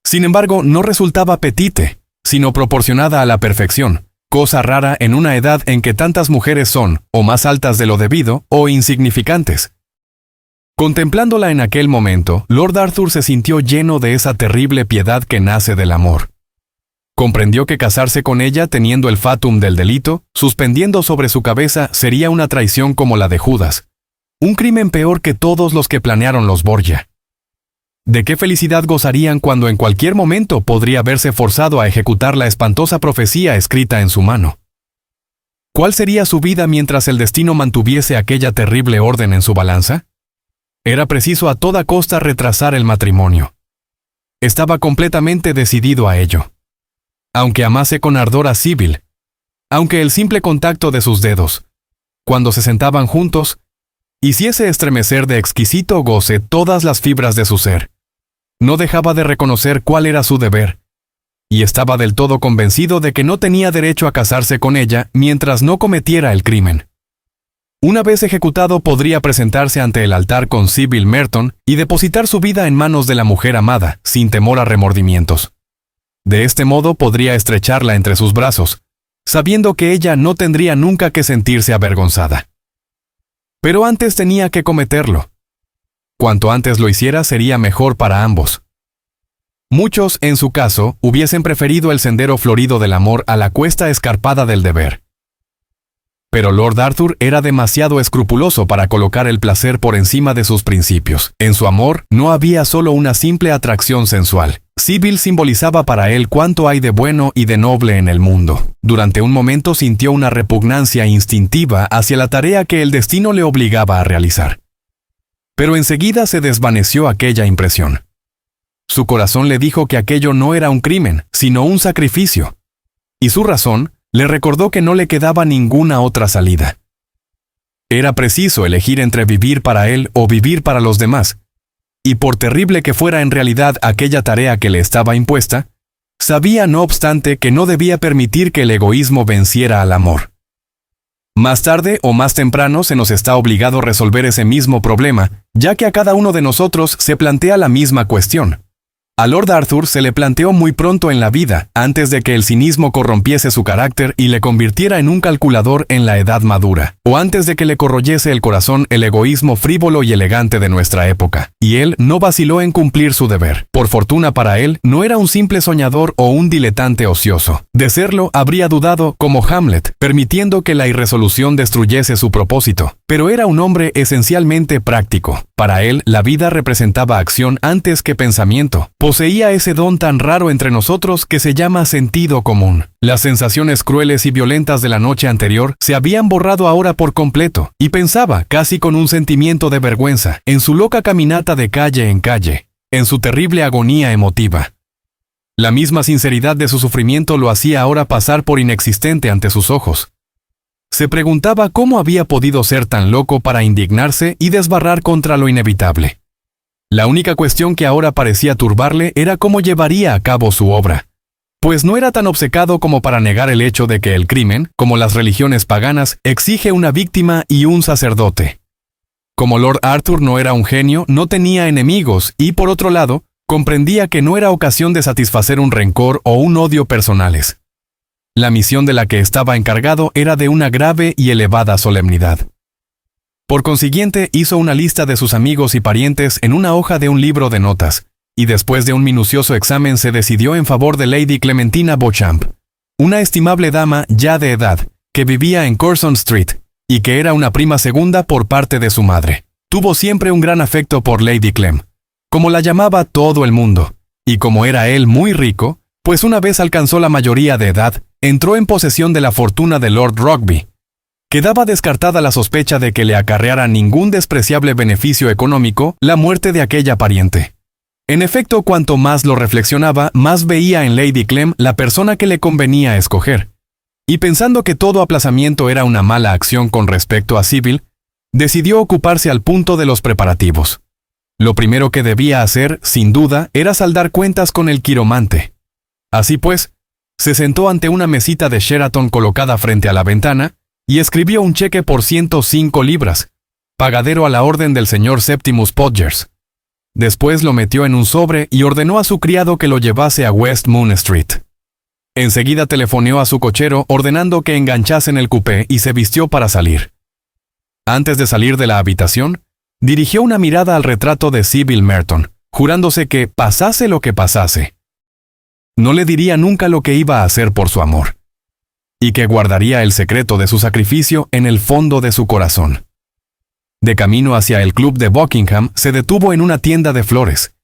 Sin embargo, no resultaba petite, sino proporcionada a la perfección, cosa rara en una edad en que tantas mujeres son, o más altas de lo debido, o insignificantes. Contemplándola en aquel momento, Lord Arthur se sintió lleno de esa terrible piedad que nace del amor. Comprendió que casarse con ella teniendo el fatum del delito, suspendiendo sobre su cabeza, sería una traición como la de Judas, un crimen peor que todos los que planearon los Borgia. ¿De qué felicidad gozarían cuando en cualquier momento podría verse forzado a ejecutar la espantosa profecía escrita en su mano? ¿Cuál sería su vida mientras el destino mantuviese aquella terrible orden en su balanza? Era preciso a toda costa retrasar el matrimonio. Estaba completamente decidido a ello. Aunque amase con ardor a Sybil, aunque el simple contacto de sus dedos, cuando se sentaban juntos, hiciese estremecer de exquisito goce todas las fibras de su ser, no dejaba de reconocer cuál era su deber, y estaba del todo convencido de que no tenía derecho a casarse con ella mientras no cometiera el crimen. Una vez ejecutado podría presentarse ante el altar con Sybil Merton y depositar su vida en manos de la mujer amada, sin temor a remordimientos. De este modo podría estrecharla entre sus brazos, sabiendo que ella no tendría nunca que sentirse avergonzada. Pero antes tenía que cometerlo. Cuanto antes lo hiciera sería mejor para ambos. Muchos, en su caso, hubiesen preferido el sendero florido del amor a la cuesta escarpada del deber. Pero Lord Arthur era demasiado escrupuloso para colocar el placer por encima de sus principios. En su amor no había solo una simple atracción sensual. Sybil simbolizaba para él cuánto hay de bueno y de noble en el mundo. Durante un momento sintió una repugnancia instintiva hacia la tarea que el destino le obligaba a realizar. Pero enseguida se desvaneció aquella impresión. Su corazón le dijo que aquello no era un crimen, sino un sacrificio. Y su razón le recordó que no le quedaba ninguna otra salida. Era preciso elegir entre vivir para él o vivir para los demás. Y por terrible que fuera en realidad aquella tarea que le estaba impuesta, sabía no obstante que no debía permitir que el egoísmo venciera al amor. Más tarde o más temprano se nos está obligado a resolver ese mismo problema, ya que a cada uno de nosotros se plantea la misma cuestión. A Lord Arthur se le planteó muy pronto en la vida, antes de que el cinismo corrompiese su carácter y le convirtiera en un calculador en la edad madura, o antes de que le corroyese el corazón el egoísmo frívolo y elegante de nuestra época. Y él no vaciló en cumplir su deber. Por fortuna para él, no era un simple soñador o un diletante ocioso. De serlo, habría dudado, como Hamlet, permitiendo que la irresolución destruyese su propósito. Pero era un hombre esencialmente práctico. Para él, la vida representaba acción antes que pensamiento. Poseía ese don tan raro entre nosotros que se llama sentido común. Las sensaciones crueles y violentas de la noche anterior se habían borrado ahora por completo, y pensaba, casi con un sentimiento de vergüenza, en su loca caminata de calle en calle, en su terrible agonía emotiva. La misma sinceridad de su sufrimiento lo hacía ahora pasar por inexistente ante sus ojos. Se preguntaba cómo había podido ser tan loco para indignarse y desbarrar contra lo inevitable. La única cuestión que ahora parecía turbarle era cómo llevaría a cabo su obra, pues no era tan obcecado como para negar el hecho de que el crimen, como las religiones paganas, exige una víctima y un sacerdote. Como Lord Arthur no era un genio, no tenía enemigos y, por otro lado, comprendía que no era ocasión de satisfacer un rencor o un odio personales. La misión de la que estaba encargado era de una grave y elevada solemnidad. Por consiguiente, hizo una lista de sus amigos y parientes en una hoja de un libro de notas, y después de un minucioso examen se decidió en favor de Lady Clementina Beauchamp, una estimable dama ya de edad, que vivía en Curzon Street, y que era una prima segunda por parte de su madre. Tuvo siempre un gran afecto por Lady Clem, como la llamaba todo el mundo, y como era él muy rico, pues una vez alcanzó la mayoría de edad, entró en posesión de la fortuna de Lord Rugby. Quedaba descartada la sospecha de que le acarreara ningún despreciable beneficio económico la muerte de aquella pariente. En efecto, cuanto más lo reflexionaba, más veía en Lady Clem la persona que le convenía escoger. Y pensando que todo aplazamiento era una mala acción con respecto a Sybil, decidió ocuparse al punto de los preparativos. Lo primero que debía hacer, sin duda, era saldar cuentas con el quiromante. Así pues, se sentó ante una mesita de Sheraton colocada frente a la ventana y escribió un cheque por 105 libras, pagadero a la orden del señor Septimus Podgers. Después lo metió en un sobre y ordenó a su criado que lo llevase a West Moon Street. Enseguida telefoneó a su cochero ordenando que enganchasen el coupé y se vistió para salir. Antes de salir de la habitación, dirigió una mirada al retrato de Sybil Merton, jurándose que, pasase lo que pasase, no le diría nunca lo que iba a hacer por su amor, y que guardaría el secreto de su sacrificio en el fondo de su corazón. De camino hacia el club de Buckingham, se detuvo en una tienda de flores,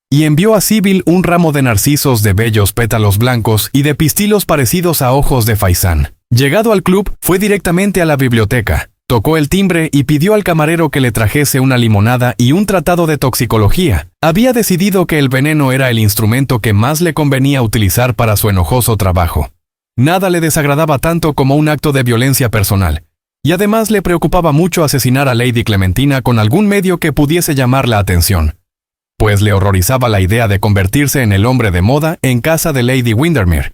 y envió a Sybil un ramo de narcisos de bellos pétalos blancos y de pistilos parecidos a ojos de faisán. Llegado al club, fue directamente a la biblioteca, tocó el timbre y pidió al camarero que le trajese una limonada y un tratado de toxicología. Había decidido que el veneno era el instrumento que más le convenía utilizar para su enojoso trabajo. Nada le desagradaba tanto como un acto de violencia personal, y además le preocupaba mucho asesinar a Lady Clementina con algún medio que pudiese llamar la atención, pues le horrorizaba la idea de convertirse en el hombre de moda en casa de Lady Windermere,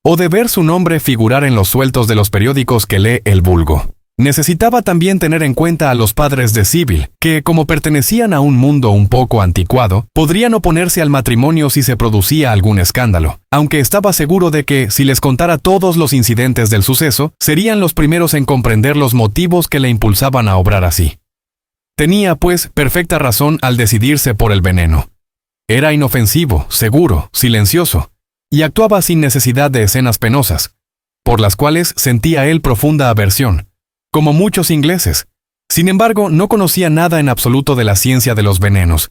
o de ver su nombre figurar en los sueltos de los periódicos que lee el vulgo. Necesitaba también tener en cuenta a los padres de Sybil, que, como pertenecían a un mundo un poco anticuado, podrían oponerse al matrimonio si se producía algún escándalo, aunque estaba seguro de que, si les contara todos los incidentes del suceso, serían los primeros en comprender los motivos que le impulsaban a obrar así. Tenía, pues, perfecta razón al decidirse por el veneno. Era inofensivo, seguro, silencioso, y actuaba sin necesidad de escenas penosas, por las cuales sentía él profunda aversión, como muchos ingleses. Sin embargo, no conocía nada en absoluto de la ciencia de los venenos,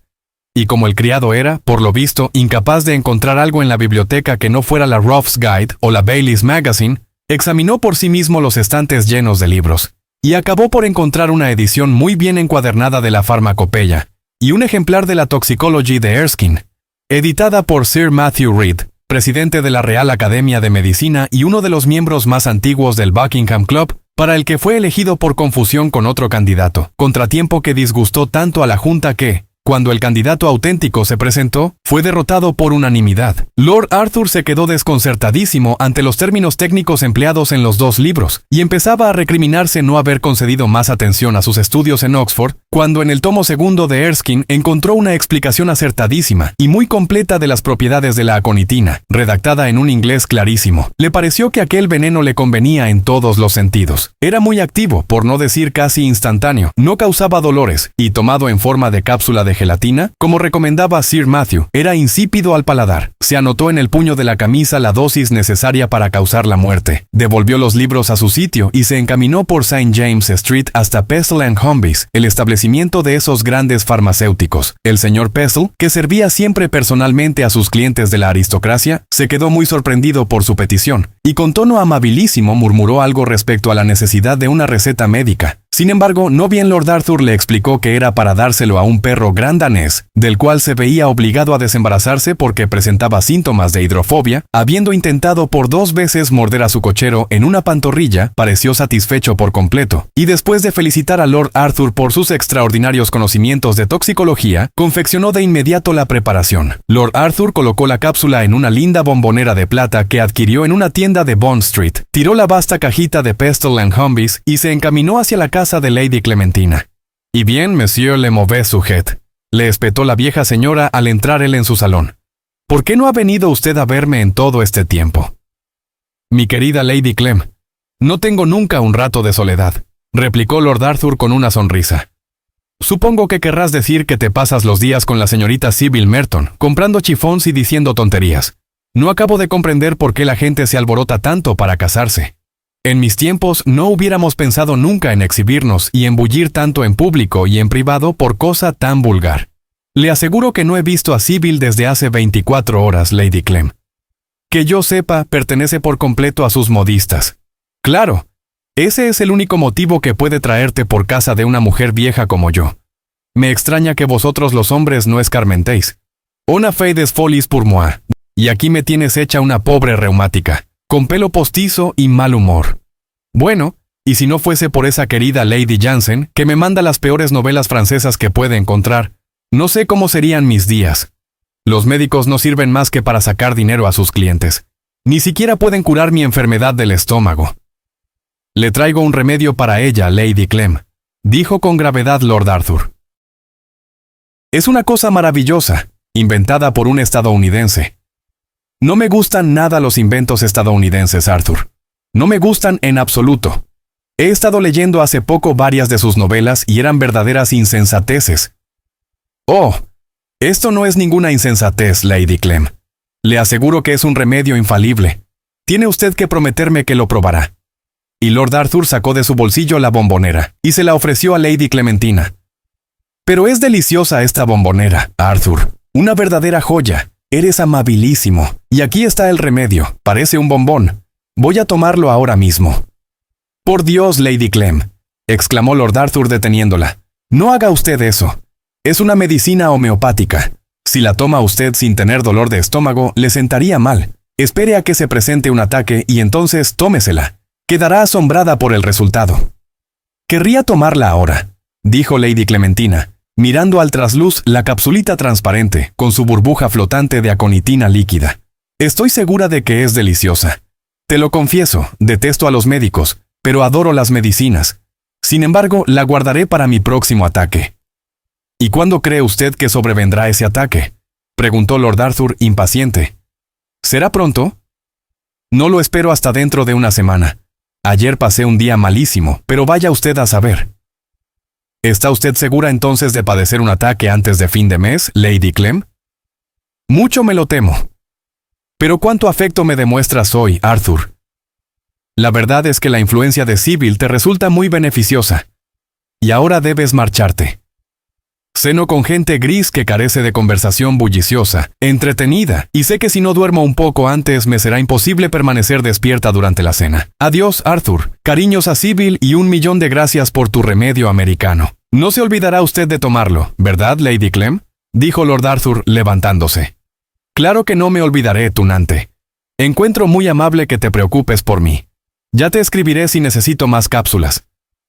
y como el criado era, por lo visto, incapaz de encontrar algo en la biblioteca que no fuera la Ruff's Guide o la Bailey's Magazine, examinó por sí mismo los estantes llenos de libros, y acabó por encontrar una edición muy bien encuadernada de la Farmacopeia, y un ejemplar de la Toxicology de Erskine, editada por Sir Matthew Reed, presidente de la Real Academia de Medicina y uno de los miembros más antiguos del Buckingham Club, para el que fue elegido por confusión con otro candidato, contratiempo que disgustó tanto a la Junta que, cuando el candidato auténtico se presentó, fue derrotado por unanimidad. Lord Arthur se quedó desconcertadísimo ante los términos técnicos empleados en los dos libros, y empezaba a recriminarse no haber concedido más atención a sus estudios en Oxford, cuando en el tomo segundo de Erskine encontró una explicación acertadísima y muy completa de las propiedades de la aconitina, redactada en un inglés clarísimo. Le pareció que aquel veneno le convenía en todos los sentidos. Era muy activo, por no decir casi instantáneo, no causaba dolores, y tomado en forma de cápsula de gelatina, como recomendaba Sir Matthew, era insípido al paladar. Se anotó en el puño de la camisa la dosis necesaria para causar la muerte. Devolvió los libros a su sitio y se encaminó por St. James Street hasta Pestle and Humbees, el establecimiento de esos grandes farmacéuticos. El señor Pestle, que servía siempre personalmente a sus clientes de la aristocracia, se quedó muy sorprendido por su petición, y con tono amabilísimo murmuró algo respecto a la necesidad de una receta médica. Sin embargo, no bien Lord Arthur le explicó que era para dárselo a un perro gran danés, del cual se veía obligado a desembarazarse porque presentaba síntomas de hidrofobia, habiendo intentado por 2 veces morder a su cochero en una pantorrilla, pareció satisfecho por completo, y después de felicitar a Lord Arthur por sus extraordinarios conocimientos de toxicología, confeccionó de inmediato la preparación. Lord Arthur colocó la cápsula en una linda bombonera de plata que adquirió en una tienda de Bond Street, tiró la vasta cajita de Pestle and Humbies y se encaminó hacia la casa de Lady Clementina. «Y bien, Monsieur le mauvais sujet», le espetó la vieja señora al entrar él en su salón. «¿Por qué no ha venido usted a verme en todo este tiempo?» «Mi querida Lady Clem, no tengo nunca un rato de soledad», replicó Lord Arthur con una sonrisa. «Supongo que querrás decir que te pasas los días con la señorita Sybil Merton, comprando chifons y diciendo tonterías. No acabo de comprender por qué la gente se alborota tanto para casarse. En mis tiempos no hubiéramos pensado nunca en exhibirnos y embullir tanto en público y en privado por cosa tan vulgar. Le aseguro que no he visto a Sybil desde hace 24 horas, Lady Clem. Que yo sepa, pertenece por completo a sus modistas. Claro, ese es el único motivo que puede traerte por casa de una mujer vieja como yo. Me extraña que vosotros los hombres no escarmentéis. Una fe des folies pour moi, y aquí me tienes hecha una pobre reumática, con pelo postizo y mal humor. Bueno, y si no fuese por esa querida Lady Jansen, que me manda las peores novelas francesas que puede encontrar, no sé cómo serían mis días. Los médicos no sirven más que para sacar dinero a sus clientes. Ni siquiera pueden curar mi enfermedad del estómago. Le traigo un remedio para ella, Lady Clem, dijo con gravedad Lord Arthur. Es una cosa maravillosa, inventada por un estadounidense. No me gustan nada los inventos estadounidenses, Arthur. No me gustan en absoluto. He estado leyendo hace poco varias de sus novelas y eran verdaderas insensateces. Oh, esto no es ninguna insensatez, Lady Clem. Le aseguro que es un remedio infalible. Tiene usted que prometerme que lo probará. Y Lord Arthur sacó de su bolsillo la bombonera y se la ofreció a Lady Clementina. Pero es deliciosa esta bombonera, Arthur. Una verdadera joya. Eres amabilísimo. Y aquí está el remedio. Parece un bombón. Voy a tomarlo ahora mismo. Por Dios, Lady Clem, exclamó Lord Arthur deteniéndola. No haga usted eso. Es una medicina homeopática. Si la toma usted sin tener dolor de estómago, le sentaría mal. Espere a que se presente un ataque y entonces tómesela. Quedará asombrada por el resultado. Querría tomarla ahora, dijo Lady Clementina, mirando al trasluz la capsulita transparente con su burbuja flotante de aconitina líquida. Estoy segura de que es deliciosa. Te lo confieso, detesto a los médicos, pero adoro las medicinas. Sin embargo, la guardaré para mi próximo ataque. ¿Y cuándo cree usted que sobrevendrá ese ataque?, preguntó Lord Arthur impaciente. ¿Será pronto? No lo espero hasta dentro de una semana. Ayer pasé un día malísimo, pero vaya usted a saber. ¿Está usted segura entonces de padecer un ataque antes de fin de mes, Lady Clem? Mucho me lo temo. Pero cuánto afecto me demuestras hoy, Arthur. La verdad es que la influencia de Sybil te resulta muy beneficiosa. Y ahora debes marcharte. Ceno con gente gris que carece de conversación bulliciosa, entretenida, y sé que si no duermo un poco antes me será imposible permanecer despierta durante la cena. Adiós, Arthur. Cariños a Sybil y 1.000.000 de gracias por tu remedio americano. No se olvidará usted de tomarlo, ¿verdad, Lady Clem?, dijo Lord Arthur levantándose. Claro que no me olvidaré, tunante. Encuentro muy amable que te preocupes por mí. Ya te escribiré si necesito más cápsulas.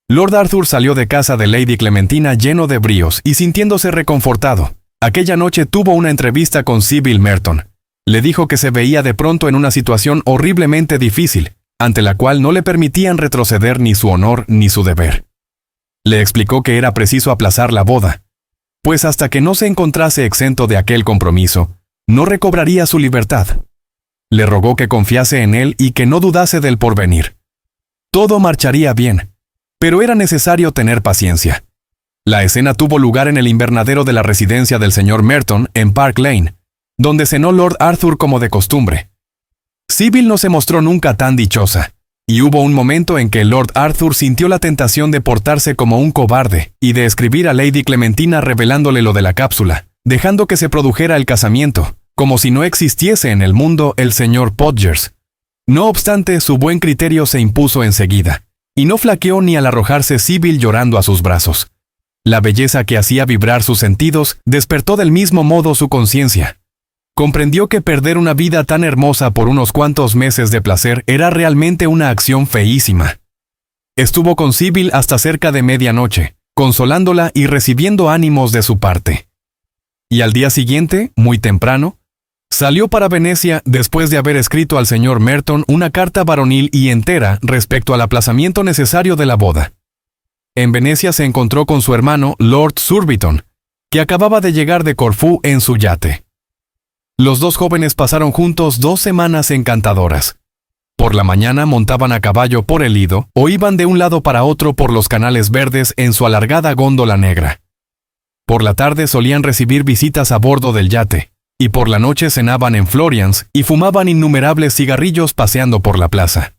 Lord Arthur salió de casa de Lady Clementina lleno de bríos y sintiéndose reconfortado. Aquella noche tuvo una entrevista con Sybil Merton. Le dijo que se veía de pronto en una situación horriblemente difícil, ante la cual no le permitían retroceder ni su honor ni su deber. Le explicó que era preciso aplazar la boda, pues hasta que no se encontrase exento de aquel compromiso, no recobraría su libertad. Le rogó que confiase en él y que no dudase del porvenir. Todo marcharía bien. Pero era necesario tener paciencia. La escena tuvo lugar en el invernadero de la residencia del señor Merton en Park Lane, donde cenó Lord Arthur como de costumbre. Sybil no se mostró nunca tan dichosa, y hubo un momento en que Lord Arthur sintió la tentación de portarse como un cobarde y de escribir a Lady Clementina revelándole lo de la cápsula, dejando que se produjera el casamiento, como si no existiese en el mundo el señor Podgers. No obstante, su buen criterio se impuso enseguida. y no flaqueó ni al arrojarse Sybil llorando a sus brazos. La belleza que hacía vibrar sus sentidos despertó del mismo modo su conciencia. Comprendió que perder una vida tan hermosa por unos cuantos meses de placer era realmente una acción feísima. Estuvo con Sybil hasta cerca de medianoche, consolándola y recibiendo ánimos de su parte. Y al día siguiente, muy temprano, salió para Venecia después de haber escrito al señor Merton una carta varonil y entera respecto al aplazamiento necesario de la boda. En Venecia se encontró con su hermano Lord Surbiton, que acababa de llegar de Corfú en su yate. Los dos jóvenes pasaron juntos 2 semanas encantadoras. Por la mañana montaban a caballo por el Lido o iban de un lado para otro por los canales verdes en su alargada góndola negra. Por la tarde solían recibir visitas a bordo del yate, y por la noche cenaban en Florian's y fumaban innumerables cigarrillos paseando por la plaza.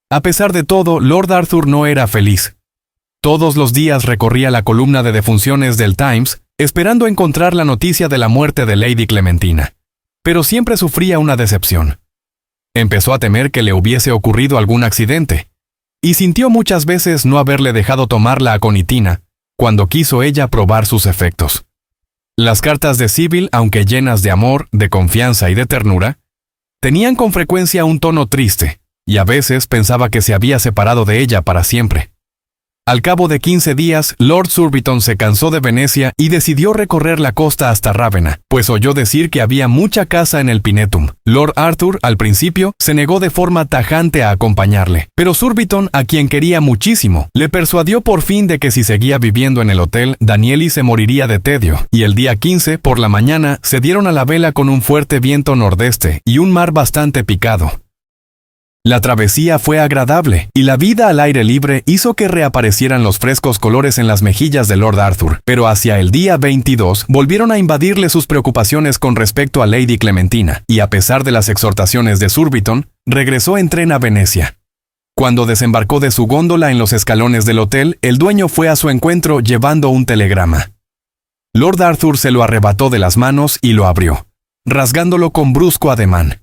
A pesar de todo, Lord Arthur no era feliz. Todos los días recorría la columna de defunciones del Times, esperando encontrar la noticia de la muerte de Lady Clementina. Pero siempre sufría una decepción. Empezó a temer que le hubiese ocurrido algún accidente, y sintió muchas veces no haberle dejado tomar la aconitina, cuando quiso ella probar sus efectos. Las cartas de Sybil, aunque llenas de amor, de confianza y de ternura, tenían con frecuencia un tono triste, y a veces pensaba que se había separado de ella para siempre. Al cabo de 15 días, Lord Surbiton se cansó de Venecia y decidió recorrer la costa hasta Rávena, pues oyó decir que había mucha caza en el Pinetum. Lord Arthur, al principio, se negó de forma tajante a acompañarle, pero Surbiton, a quien quería muchísimo, le persuadió por fin de que si seguía viviendo en el hotel, Danieli se moriría de tedio, y el día 15, por la mañana, se dieron a la vela con un fuerte viento nordeste y un mar bastante picado. La travesía fue agradable, y la vida al aire libre hizo que reaparecieran los frescos colores en las mejillas de Lord Arthur, pero hacia el día 22 volvieron a invadirle sus preocupaciones con respecto a Lady Clementina, y a pesar de las exhortaciones de Surbiton, regresó en tren a Venecia. Cuando desembarcó de su góndola en los escalones del hotel, el dueño fue a su encuentro llevando un telegrama. Lord Arthur se lo arrebató de las manos y lo abrió, rasgándolo con brusco ademán.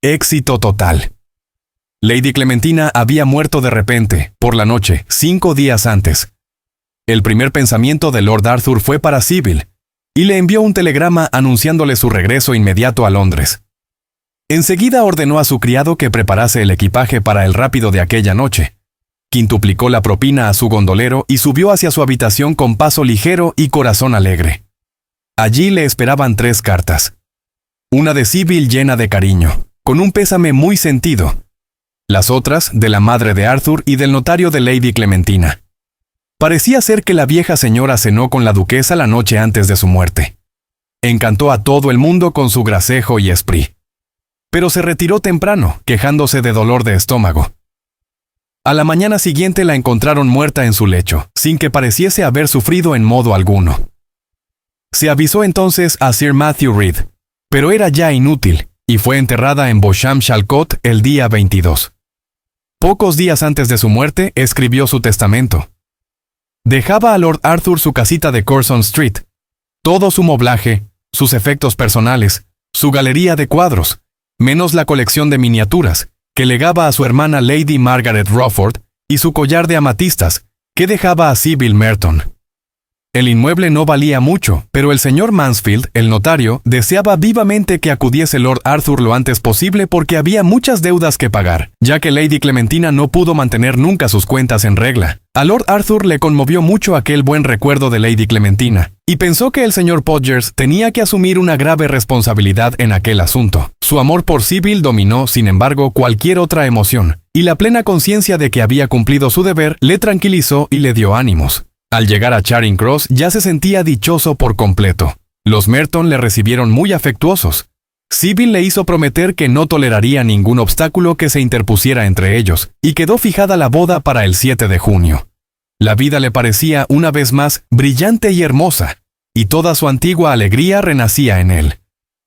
Éxito total. Lady Clementina había muerto de repente, por la noche, 5 días antes. El primer pensamiento de Lord Arthur fue para Sybil, y le envió un telegrama anunciándole su regreso inmediato a Londres. Enseguida ordenó a su criado que preparase el equipaje para el rápido de aquella noche. Quintuplicó la propina a su gondolero y subió hacia su habitación con paso ligero y corazón alegre. Allí le esperaban 3 cartas. Una de Sybil llena de cariño, con un pésame muy sentido. Las otras, de la madre de Arthur y del notario de Lady Clementina. Parecía ser que la vieja señora cenó con la duquesa la noche antes de su muerte. Encantó a todo el mundo con su gracejo y esprit. Pero se retiró temprano, quejándose de dolor de estómago. A la mañana siguiente la encontraron muerta en su lecho, sin que pareciese haber sufrido en modo alguno. Se avisó entonces a Sir Matthew Reed, pero era ya inútil, y fue enterrada en Beauchamp-Chalcot el día 22. Pocos días antes de su muerte, escribió su testamento. Dejaba a Lord Arthur su casita de Curzon Street, todo su moblaje, sus efectos personales, su galería de cuadros, menos la colección de miniaturas, que legaba a su hermana Lady Margaret Rawford, y su collar de amatistas, que dejaba a Sybil Merton. El inmueble no valía mucho, pero el señor Mansfield, el notario, deseaba vivamente que acudiese Lord Arthur lo antes posible porque había muchas deudas que pagar, ya que Lady Clementina no pudo mantener nunca sus cuentas en regla. A Lord Arthur le conmovió mucho aquel buen recuerdo de Lady Clementina, y pensó que el señor Podgers tenía que asumir una grave responsabilidad en aquel asunto. Su amor por Sybil dominó, sin embargo, cualquier otra emoción, y la plena conciencia de que había cumplido su deber le tranquilizó y le dio ánimos. Al llegar a Charing Cross ya se sentía dichoso por completo. Los Merton le recibieron muy afectuosos. Sybil le hizo prometer que no toleraría ningún obstáculo que se interpusiera entre ellos, y quedó fijada la boda para el 7 de junio. La vida le parecía, una vez más, brillante y hermosa, y toda su antigua alegría renacía en él.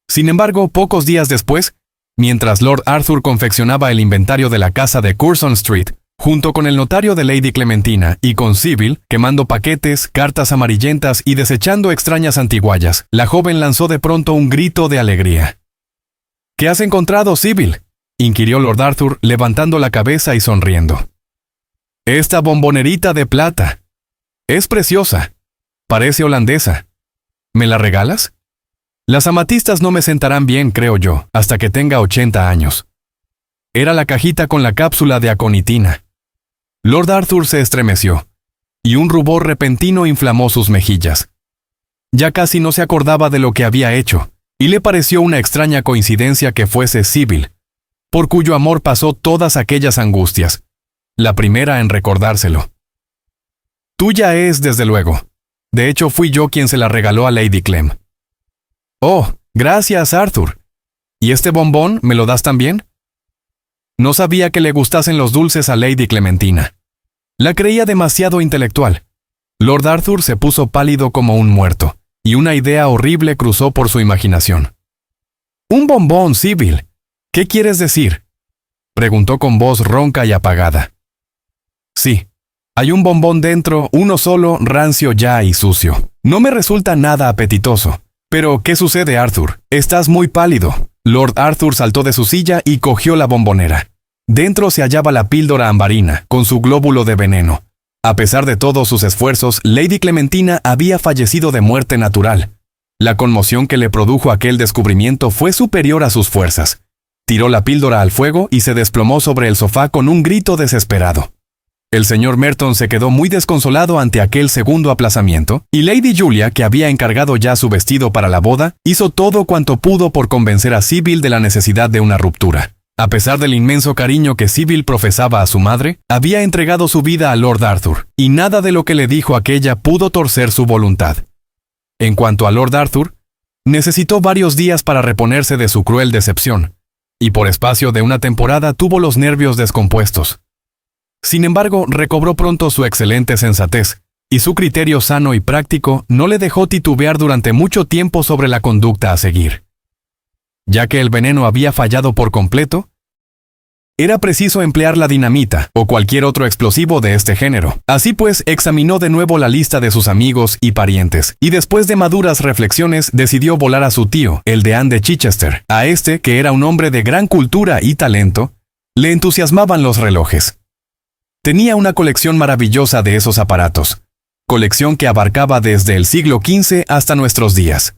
Sin embargo, pocos días después, mientras Lord Arthur confeccionaba el inventario de la casa de Curzon Street, junto con el notario de Lady Clementina y con Sybil, quemando paquetes, cartas amarillentas y desechando extrañas antiguallas, la joven lanzó de pronto un grito de alegría. ¿Qué has encontrado, Sybil?, inquirió Lord Arthur, levantando la cabeza y sonriendo. Esta bombonerita de plata. Es preciosa. Parece holandesa. ¿Me la regalas? Las amatistas no me sentarán bien, creo yo, hasta que tenga 80 años. Era la cajita con la cápsula de aconitina. Lord Arthur se estremeció, y un rubor repentino inflamó sus mejillas. Ya casi no se acordaba de lo que había hecho, y le pareció una extraña coincidencia que fuese Sybil, por cuyo amor pasó todas aquellas angustias, la primera en recordárselo. Tuya es, desde luego. De hecho, fui yo quien se la regaló a Lady Clem. Oh, gracias, Arthur. ¿Y este bombón me lo das también? No sabía que le gustasen los dulces a Lady Clementina. La creía demasiado intelectual. Lord Arthur se puso pálido como un muerto, y una idea horrible cruzó por su imaginación. «Un bombón, Sybil. ¿Qué quieres decir?», preguntó con voz ronca y apagada. «Sí, hay un bombón dentro, uno solo, rancio ya y sucio. No me resulta nada apetitoso. Pero, ¿qué sucede, Arthur? Estás muy pálido». Lord Arthur saltó de su silla y cogió la bombonera. Dentro se hallaba la píldora ambarina, con su glóbulo de veneno. A pesar de todos sus esfuerzos, Lady Clementina había fallecido de muerte natural. La conmoción que le produjo aquel descubrimiento fue superior a sus fuerzas. Tiró la píldora al fuego y se desplomó sobre el sofá con un grito desesperado. El señor Merton se quedó muy desconsolado ante aquel segundo aplazamiento, y Lady Julia, que había encargado ya su vestido para la boda, hizo todo cuanto pudo por convencer a Sybil de la necesidad de una ruptura. A pesar del inmenso cariño que Sybil profesaba a su madre, había entregado su vida a Lord Arthur, y nada de lo que le dijo aquella pudo torcer su voluntad. En cuanto a Lord Arthur, necesitó varios días para reponerse de su cruel decepción, y por espacio de una temporada tuvo los nervios descompuestos. Sin embargo, recobró pronto su excelente sensatez, y su criterio sano y práctico no le dejó titubear durante mucho tiempo sobre la conducta a seguir. Ya que el veneno había fallado por completo, era preciso emplear la dinamita o cualquier otro explosivo de este género. Así pues, examinó de nuevo la lista de sus amigos y parientes, y después de maduras reflexiones decidió volar a su tío, el deán de Chichester. A este, que era un hombre de gran cultura y talento, le entusiasmaban los relojes. Tenía una colección maravillosa de esos aparatos, colección que abarcaba desde el siglo XV hasta nuestros días.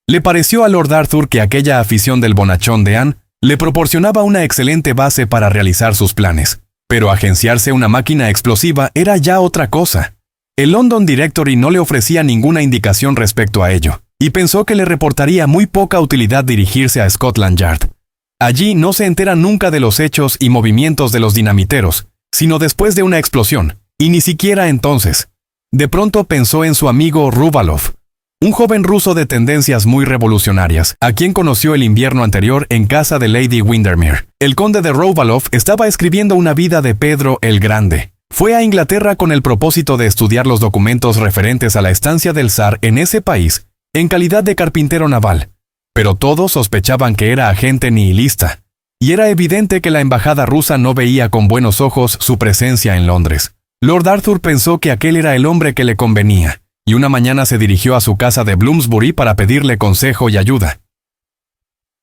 Le pareció a Lord Arthur que aquella afición del bonachón de Anne le proporcionaba una excelente base para realizar sus planes, pero agenciarse una máquina explosiva era ya otra cosa. El London Directory no le ofrecía ninguna indicación respecto a ello, y pensó que le reportaría muy poca utilidad dirigirse a Scotland Yard. Allí no se entera nunca de los hechos y movimientos de los dinamiteros, sino después de una explosión, y ni siquiera entonces. De pronto pensó en su amigo Ruvalov, un joven ruso de tendencias muy revolucionarias, a quien conoció el invierno anterior en casa de Lady Windermere. El conde de Ruvalov estaba escribiendo una vida de Pedro el Grande. Fue a Inglaterra con el propósito de estudiar los documentos referentes a la estancia del zar en ese país, en calidad de carpintero naval. Pero todos sospechaban que era agente nihilista, y era evidente que la embajada rusa no veía con buenos ojos su presencia en Londres. Lord Arthur pensó que aquel era el hombre que le convenía, y una mañana se dirigió a su casa de Bloomsbury para pedirle consejo y ayuda.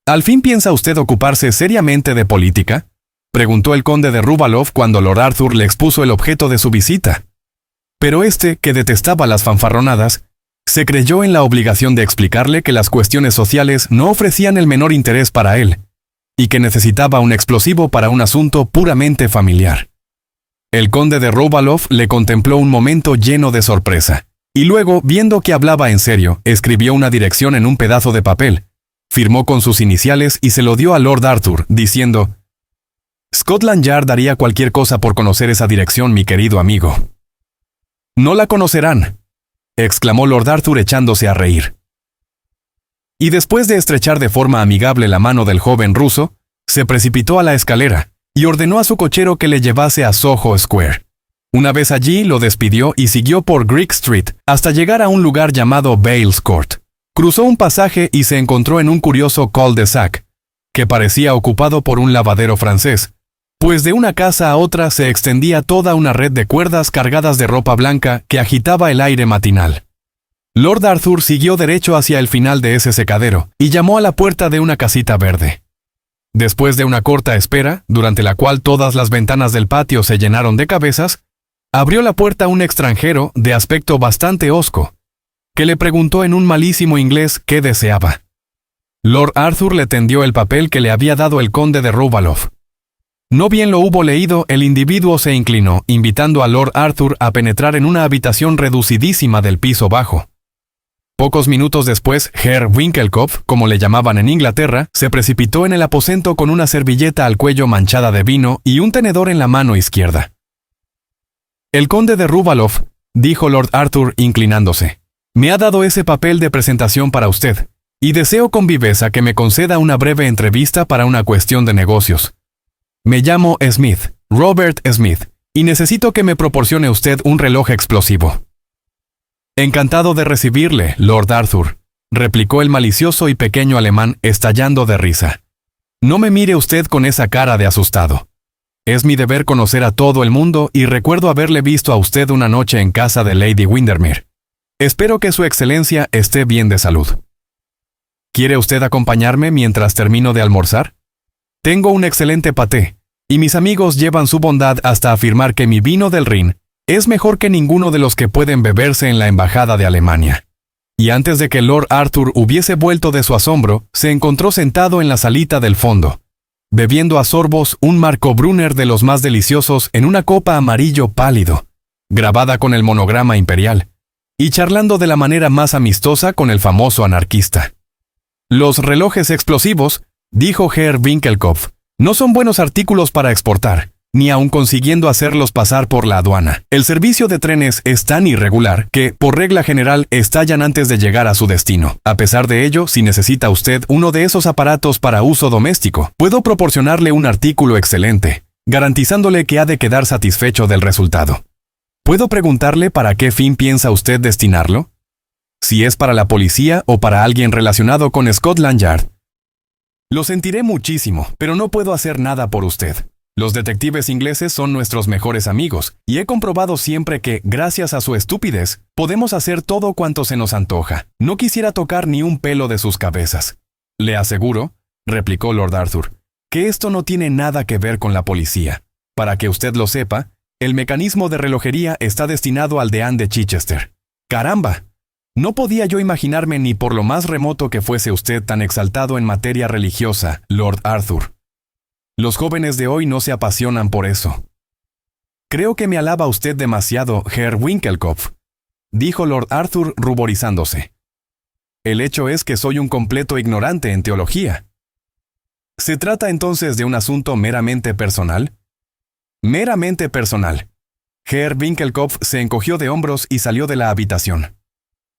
¿Al fin piensa usted ocuparse seriamente de política?, preguntó el conde de Ruvalov cuando Lord Arthur le expuso el objeto de su visita. Pero este, que detestaba las fanfarronadas, se creyó en la obligación de explicarle que las cuestiones sociales no ofrecían el menor interés para él, y que necesitaba un explosivo para un asunto puramente familiar. El conde de Ruvalov le contempló un momento lleno de sorpresa, y luego, viendo que hablaba en serio, escribió una dirección en un pedazo de papel, firmó con sus iniciales y se lo dio a Lord Arthur, diciendo: «Scotland Yard daría cualquier cosa por conocer esa dirección, mi querido amigo». «No la conocerán», exclamó Lord Arthur echándose a reír. Y después de estrechar de forma amigable la mano del joven ruso, se precipitó a la escalera y ordenó a su cochero que le llevase a Soho Square. Una vez allí, lo despidió y siguió por Greek Street hasta llegar a un lugar llamado Bales Court. Cruzó un pasaje y se encontró en un curioso cul-de-sac, que parecía ocupado por un lavadero francés, pues de una casa a otra se extendía toda una red de cuerdas cargadas de ropa blanca que agitaba el aire matinal. Lord Arthur siguió derecho hacia el final de ese secadero y llamó a la puerta de una casita verde. Después de una corta espera, durante la cual todas las ventanas del patio se llenaron de cabezas, abrió la puerta un extranjero de aspecto bastante hosco, que le preguntó en un malísimo inglés qué deseaba. Lord Arthur le tendió el papel que le había dado el conde de Ruvaloff. No bien lo hubo leído, el individuo se inclinó, invitando a Lord Arthur a penetrar en una habitación reducidísima del piso bajo. Pocos minutos después, Herr Winkelkopf, como le llamaban en Inglaterra, se precipitó en el aposento con una servilleta al cuello manchada de vino y un tenedor en la mano izquierda. «El conde de Ruvaloff», dijo Lord Arthur inclinándose, «me ha dado ese papel de presentación para usted, y deseo con viveza que me conceda una breve entrevista para una cuestión de negocios. Me llamo Smith, Robert Smith, y necesito que me proporcione usted un reloj explosivo». «Encantado de recibirle, Lord Arthur», replicó el malicioso y pequeño alemán, estallando de risa. «No me mire usted con esa cara de asustado. Es mi deber conocer a todo el mundo y recuerdo haberle visto a usted una noche en casa de Lady Windermere. Espero que su excelencia esté bien de salud. ¿Quiere usted acompañarme mientras termino de almorzar? Tengo un excelente paté, y mis amigos llevan su bondad hasta afirmar que mi vino del Rin es mejor que ninguno de los que pueden beberse en la embajada de Alemania». Y antes de que Lord Arthur hubiese vuelto de su asombro, se encontró sentado en la salita del fondo, bebiendo a sorbos un Marco Brunner de los más deliciosos en una copa amarillo pálido, grabada con el monograma imperial, y charlando de la manera más amistosa con el famoso anarquista. «Los relojes explosivos», dijo Herr Winkelkopf, «no son buenos artículos para exportar, ni aun consiguiendo hacerlos pasar por la aduana. El servicio de trenes es tan irregular que, por regla general, estallan antes de llegar a su destino. A pesar de ello, si necesita usted uno de esos aparatos para uso doméstico, puedo proporcionarle un artículo excelente, garantizándole que ha de quedar satisfecho del resultado. ¿Puedo preguntarle para qué fin piensa usted destinarlo? Si es para la policía o para alguien relacionado con Scotland Yard». «Lo sentiré muchísimo, pero no puedo hacer nada por usted. Los detectives ingleses son nuestros mejores amigos, y he comprobado siempre que, gracias a su estupidez, podemos hacer todo cuanto se nos antoja. No quisiera tocar ni un pelo de sus cabezas. Le aseguro», replicó Lord Arthur, «que esto no tiene nada que ver con la policía. Para que usted lo sepa, el mecanismo de relojería está destinado al deán de Chichester. ¡Caramba! No podía yo imaginarme ni por lo más remoto que fuese usted tan exaltado en materia religiosa, Lord Arthur. Los jóvenes de hoy no se apasionan por eso». «Creo que me alaba usted demasiado, Herr Winkelkopf», dijo Lord Arthur ruborizándose. «El hecho es que soy un completo ignorante en teología». «¿Se trata entonces de un asunto meramente personal?» «Meramente personal». Herr Winkelkopf se encogió de hombros y salió de la habitación.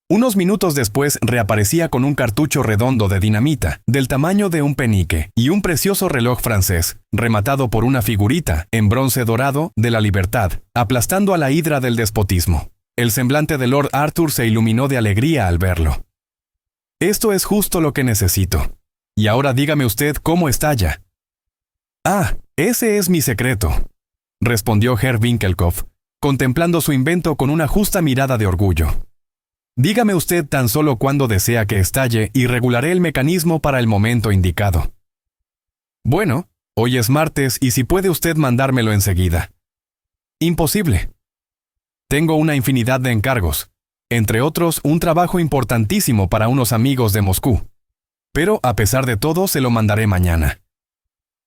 Unos minutos después reaparecía con un cartucho redondo de dinamita, del tamaño de un penique, y un precioso reloj francés, rematado por una figurita, en bronce dorado, de la libertad, aplastando a la hidra del despotismo. El semblante de Lord Arthur se iluminó de alegría al verlo. «Esto es justo lo que necesito. Y ahora dígame usted cómo estalla». «Ah, ese es mi secreto», respondió Herr Winkelkopf, contemplando su invento con una justa mirada de orgullo. «Dígame usted tan solo cuándo desea que estalle y regularé el mecanismo para el momento indicado». «Bueno, hoy es martes y si puede usted mandármelo enseguida». «Imposible. Tengo una infinidad de encargos, entre otros un trabajo importantísimo para unos amigos de Moscú. Pero a pesar de todo se lo mandaré mañana».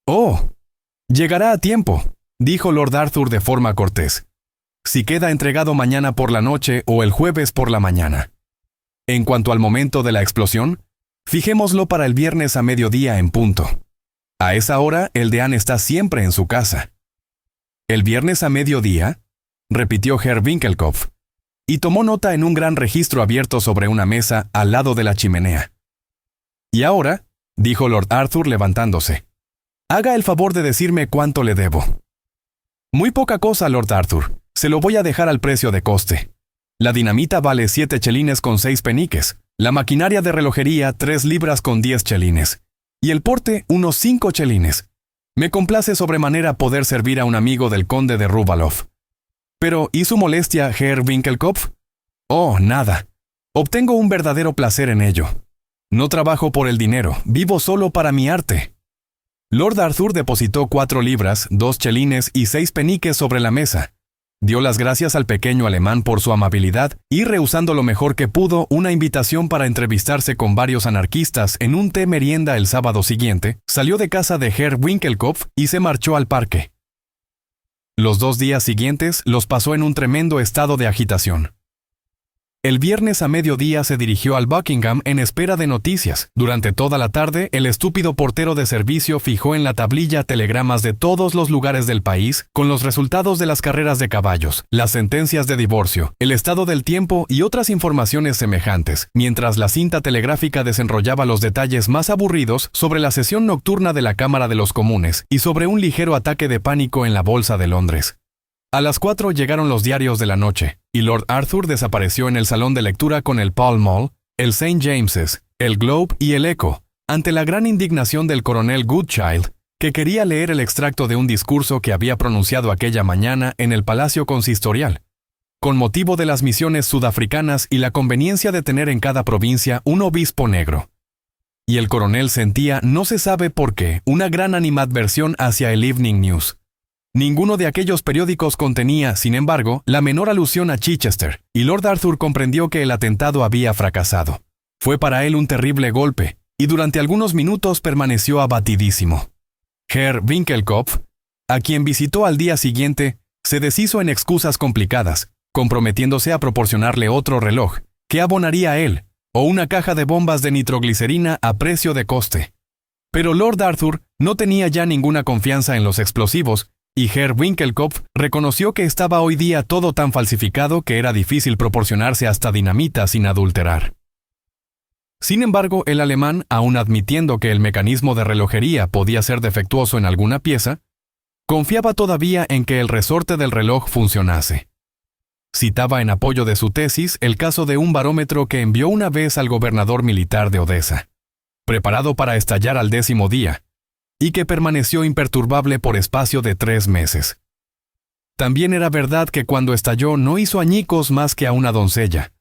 «Oh, llegará a tiempo», dijo Lord Arthur de forma cortés. «Si queda entregado mañana por la noche o el jueves por la mañana. En cuanto al momento de la explosión, fijémoslo para el viernes a mediodía en punto. A esa hora el deán está siempre en su casa». «¿El viernes a mediodía?», repitió Herr Winkelkopf, y tomó nota en un gran registro abierto sobre una mesa al lado de la chimenea. «Y ahora», dijo Lord Arthur levantándose, «haga el favor de decirme cuánto le debo». «Muy poca cosa, Lord Arthur. Se lo voy a dejar al precio de coste. La dinamita vale 7 chelines con 6 peniques, la maquinaria de relojería 3 libras con 10 chelines, y el porte unos 5 chelines. Me complace sobremanera poder servir a un amigo del conde de Ruvaloff. Pero, ¿y su molestia, Herr Winkelkopf? Oh, nada. Obtengo un verdadero placer en ello. No trabajo por el dinero, vivo solo para mi arte». Lord Arthur depositó 4 libras, 2 chelines y 6 peniques sobre la mesa. Dio las gracias al pequeño alemán por su amabilidad y, rehusando lo mejor que pudo una invitación para entrevistarse con varios anarquistas en un té merienda el sábado siguiente, salió de casa de Herr Winkelkopf y se marchó al parque. Los 2 días siguientes los pasó en un tremendo estado de agitación. El viernes a mediodía se dirigió al Buckingham en espera de noticias. Durante toda la tarde, el estúpido portero de servicio fijó en la tablilla telegramas de todos los lugares del país, con los resultados de las carreras de caballos, las sentencias de divorcio, el estado del tiempo y otras informaciones semejantes, mientras la cinta telegráfica desenrollaba los detalles más aburridos sobre la sesión nocturna de la Cámara de los Comunes y sobre un ligero ataque de pánico en la Bolsa de Londres. A las 4 llegaron los diarios de la noche, y Lord Arthur desapareció en el salón de lectura con el Pall Mall, el St. James's, el Globe y el Echo, ante la gran indignación del coronel Goodchild, que quería leer el extracto de un discurso que había pronunciado aquella mañana en el Palacio Consistorial, con motivo de las misiones sudafricanas y la conveniencia de tener en cada provincia un obispo negro. Y el coronel sentía, no se sabe por qué, una gran animadversión hacia el Evening News. Ninguno de aquellos periódicos contenía, sin embargo, la menor alusión a Chichester, y Lord Arthur comprendió que el atentado había fracasado. Fue para él un terrible golpe, y durante algunos minutos permaneció abatidísimo. Herr Winkelkopf, a quien visitó al día siguiente, se deshizo en excusas complicadas, comprometiéndose a proporcionarle otro reloj, que abonaría a él, o una caja de bombas de nitroglicerina a precio de coste. Pero Lord Arthur no tenía ya ninguna confianza en los explosivos, y Herr Winkelkopf reconoció que estaba hoy día todo tan falsificado que era difícil proporcionarse hasta dinamita sin adulterar. Sin embargo, el alemán, aun admitiendo que el mecanismo de relojería podía ser defectuoso en alguna pieza, confiaba todavía en que el resorte del reloj funcionase. Citaba en apoyo de su tesis el caso de un barómetro que envió una vez al gobernador militar de Odessa, preparado para estallar al 10º día, y que permaneció imperturbable por espacio de 3 meses. También era verdad que cuando estalló no hizo añicos más que a una doncella,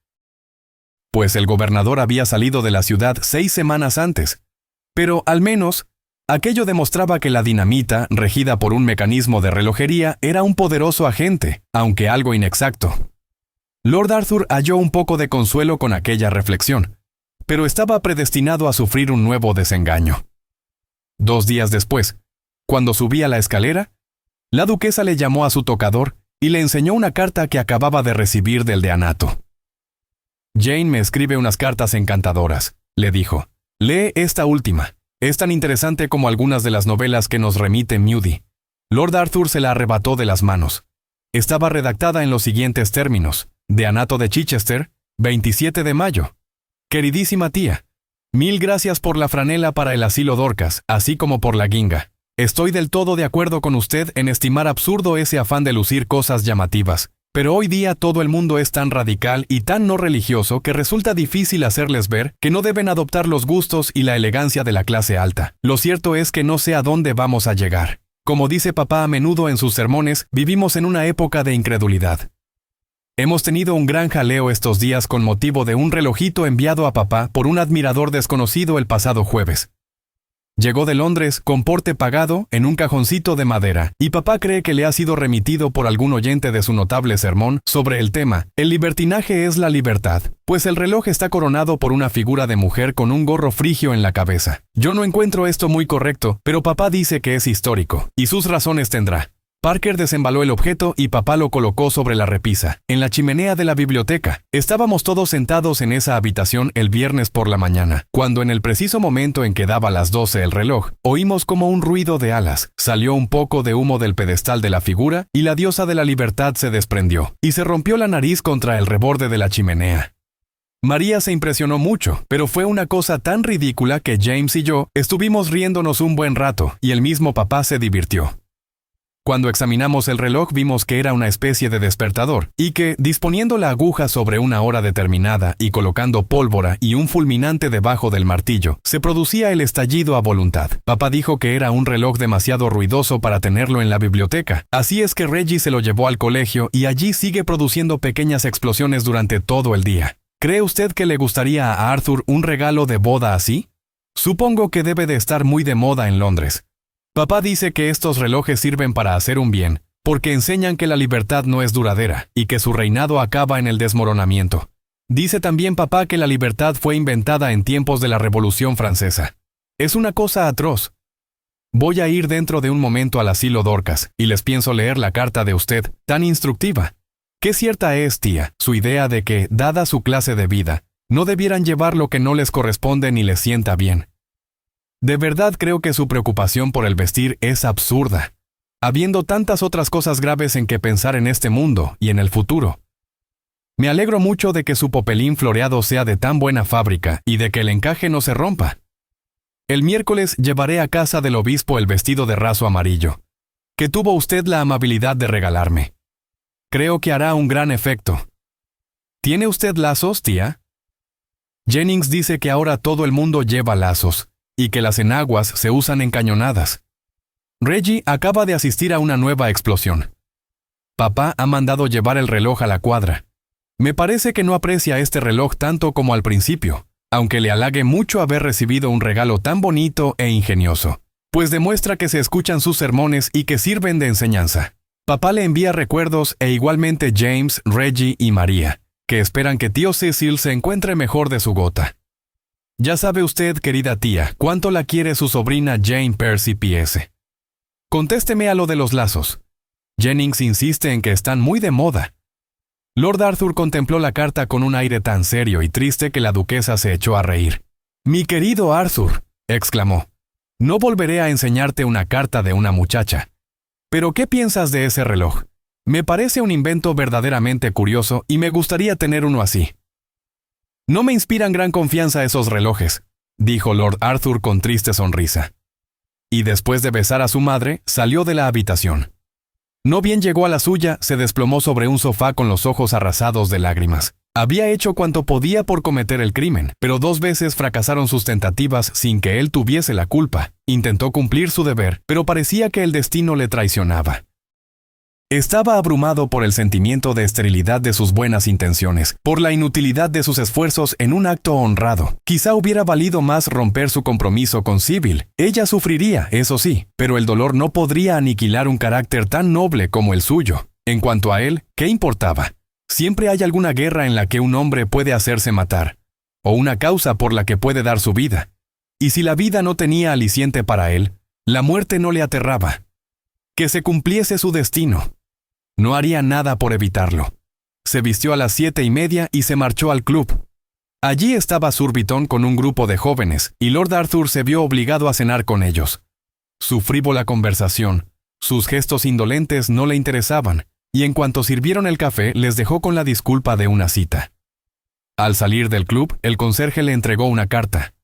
pues el gobernador había salido de la ciudad 6 semanas antes, pero al menos aquello demostraba que la dinamita, regida por un mecanismo de relojería, era un poderoso agente, aunque algo inexacto. Lord Arthur halló un poco de consuelo con aquella reflexión, pero estaba predestinado a sufrir un nuevo desengaño. 2 días después, cuando subía la escalera, la duquesa le llamó a su tocador y le enseñó una carta que acababa de recibir del deanato. «Jane me escribe unas cartas encantadoras», le dijo. «Lee esta última. Es tan interesante como algunas de las novelas que nos remite Mudie». Lord Arthur se la arrebató de las manos. Estaba redactada en los siguientes términos: «Deanato de Chichester, 27 de mayo. Queridísima tía, 1000 gracias por la franela para el asilo Dorcas, así como por la guinga. Estoy del todo de acuerdo con usted en estimar absurdo ese afán de lucir cosas llamativas, pero hoy día todo el mundo es tan radical y tan no religioso que resulta difícil hacerles ver que no deben adoptar los gustos y la elegancia de la clase alta. Lo cierto es que no sé a dónde vamos a llegar. Como dice papá a menudo en sus sermones, vivimos en una época de incredulidad. Hemos tenido un gran jaleo estos días con motivo de un relojito enviado a papá por un admirador desconocido el pasado jueves. Llegó de Londres con porte pagado en un cajoncito de madera, y papá cree que le ha sido remitido por algún oyente de su notable sermón sobre el tema «El libertinaje es la libertad», pues el reloj está coronado por una figura de mujer con un gorro frigio en la cabeza. Yo no encuentro esto muy correcto, pero papá dice que es histórico, y sus razones tendrá. Parker desembaló el objeto y papá lo colocó sobre la repisa, en la chimenea de la biblioteca. Estábamos todos sentados en esa habitación el viernes por la mañana, cuando en el preciso momento en que daba las 12 el reloj, oímos como un ruido de alas, salió un poco de humo del pedestal de la figura y la diosa de la libertad se desprendió, y se rompió la nariz contra el reborde de la chimenea. María se impresionó mucho, pero fue una cosa tan ridícula que James y yo estuvimos riéndonos un buen rato, y el mismo papá se divirtió. Cuando examinamos el reloj vimos que era una especie de despertador, y que, disponiendo la aguja sobre una hora determinada y colocando pólvora y un fulminante debajo del martillo, se producía el estallido a voluntad. Papá dijo que era un reloj demasiado ruidoso para tenerlo en la biblioteca, así es que Reggie se lo llevó al colegio y allí sigue produciendo pequeñas explosiones durante todo el día. ¿Cree usted que le gustaría a Arthur un regalo de boda así? Supongo que debe de estar muy de moda en Londres. Papá dice que estos relojes sirven para hacer un bien, porque enseñan que la libertad no es duradera y que su reinado acaba en el desmoronamiento. Dice también papá que la libertad fue inventada en tiempos de la Revolución Francesa. Es una cosa atroz. Voy a ir dentro de un momento al asilo Dorcas y les pienso leer la carta de usted, tan instructiva. Qué cierta es, tía, su idea de que, dada su clase de vida, no debieran llevar lo que no les corresponde ni les sienta bien. De verdad creo que su preocupación por el vestir es absurda, habiendo tantas otras cosas graves en que pensar en este mundo y en el futuro. Me alegro mucho de que su popelín floreado sea de tan buena fábrica y de que el encaje no se rompa. El miércoles llevaré a casa del obispo el vestido de raso amarillo, que tuvo usted la amabilidad de regalarme. Creo que hará un gran efecto. ¿Tiene usted lazos, tía? Jennings dice que ahora todo el mundo lleva lazos, y que las enaguas se usan en cañonadas. Reggie acaba de asistir a una nueva explosión. Papá ha mandado llevar el reloj a la cuadra. Me parece que no aprecia este reloj tanto como al principio, aunque le halague mucho haber recibido un regalo tan bonito e ingenioso, pues demuestra que se escuchan sus sermones y que sirven de enseñanza. Papá le envía recuerdos e igualmente James, Reggie y María, que esperan que tío Cecil se encuentre mejor de su gota. Ya sabe usted, querida tía, cuánto la quiere su sobrina Jane Percy P.S. Contésteme a lo de los lazos. Jennings insiste en que están muy de moda. Lord Arthur contempló la carta con un aire tan serio y triste que la duquesa se echó a reír. «Mi querido Arthur», exclamó, «no volveré a enseñarte una carta de una muchacha. Pero ¿qué piensas de ese reloj? Me parece un invento verdaderamente curioso y me gustaría tener uno así». «No me inspiran gran confianza esos relojes», dijo Lord Arthur con triste sonrisa. Y después de besar a su madre, salió de la habitación. No bien llegó a la suya, se desplomó sobre un sofá con los ojos arrasados de lágrimas. Había hecho cuanto podía por cometer el crimen, pero 2 veces fracasaron sus tentativas sin que él tuviese la culpa. Intentó cumplir su deber, pero parecía que el destino le traicionaba. Estaba abrumado por el sentimiento de esterilidad de sus buenas intenciones, por la inutilidad de sus esfuerzos en un acto honrado. Quizá hubiera valido más romper su compromiso con Sybil. Ella sufriría, eso sí, pero el dolor no podría aniquilar un carácter tan noble como el suyo. En cuanto a él, ¿qué importaba? Siempre hay alguna guerra en la que un hombre puede hacerse matar, o una causa por la que puede dar su vida. Y si la vida no tenía aliciente para él, la muerte no le aterraba. Que se cumpliese su destino. No haría nada por evitarlo. Se vistió a las 7:30 y se marchó al club. Allí estaba Surbiton con un grupo de jóvenes, y Lord Arthur se vio obligado a cenar con ellos. Su frívola conversación, sus gestos indolentes no le interesaban, y en cuanto sirvieron el café les dejó con la disculpa de una cita. Al salir del club, el conserje le entregó una carta.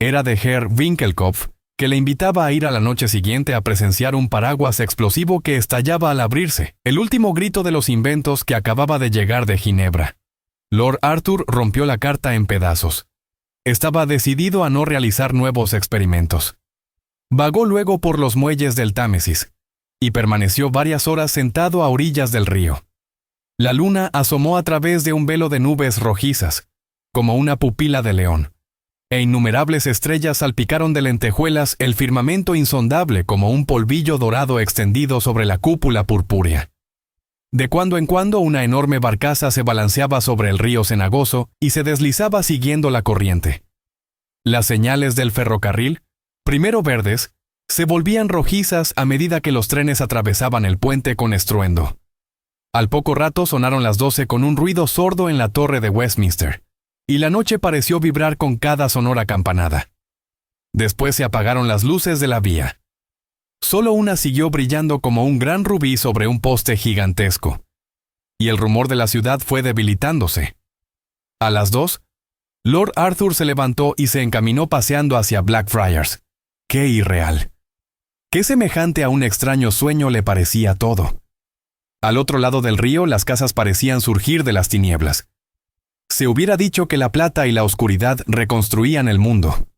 Era de Herr Winkelkopf, que le invitaba a ir a la noche siguiente a presenciar un paraguas explosivo que estallaba al abrirse, el último grito de los inventos que acababa de llegar de Ginebra. Lord Arthur rompió la carta en pedazos. Estaba decidido a no realizar nuevos experimentos. Vagó luego por los muelles del Támesis, y permaneció varias horas sentado a orillas del río. La luna asomó a través de un velo de nubes rojizas, como una pupila de león. E innumerables estrellas salpicaron de lentejuelas el firmamento insondable como un polvillo dorado extendido sobre la cúpula purpúrea. De cuando en cuando una enorme barcaza se balanceaba sobre el río cenagoso y se deslizaba siguiendo la corriente. Las señales del ferrocarril, primero verdes, se volvían rojizas a medida que los trenes atravesaban el puente con estruendo. Al poco rato sonaron las 12 con un ruido sordo en la torre de Westminster, y la noche pareció vibrar con cada sonora campanada. Después se apagaron las luces de la vía. Solo una siguió brillando como un gran rubí sobre un poste gigantesco. Y el rumor de la ciudad fue debilitándose. A las 2, Lord Arthur se levantó y se encaminó paseando hacia Blackfriars. ¡Qué irreal! ¡Qué semejante a un extraño sueño le parecía todo! Al otro lado del río las casas parecían surgir de las tinieblas. Se hubiera dicho que la plata y la oscuridad reconstruían el mundo.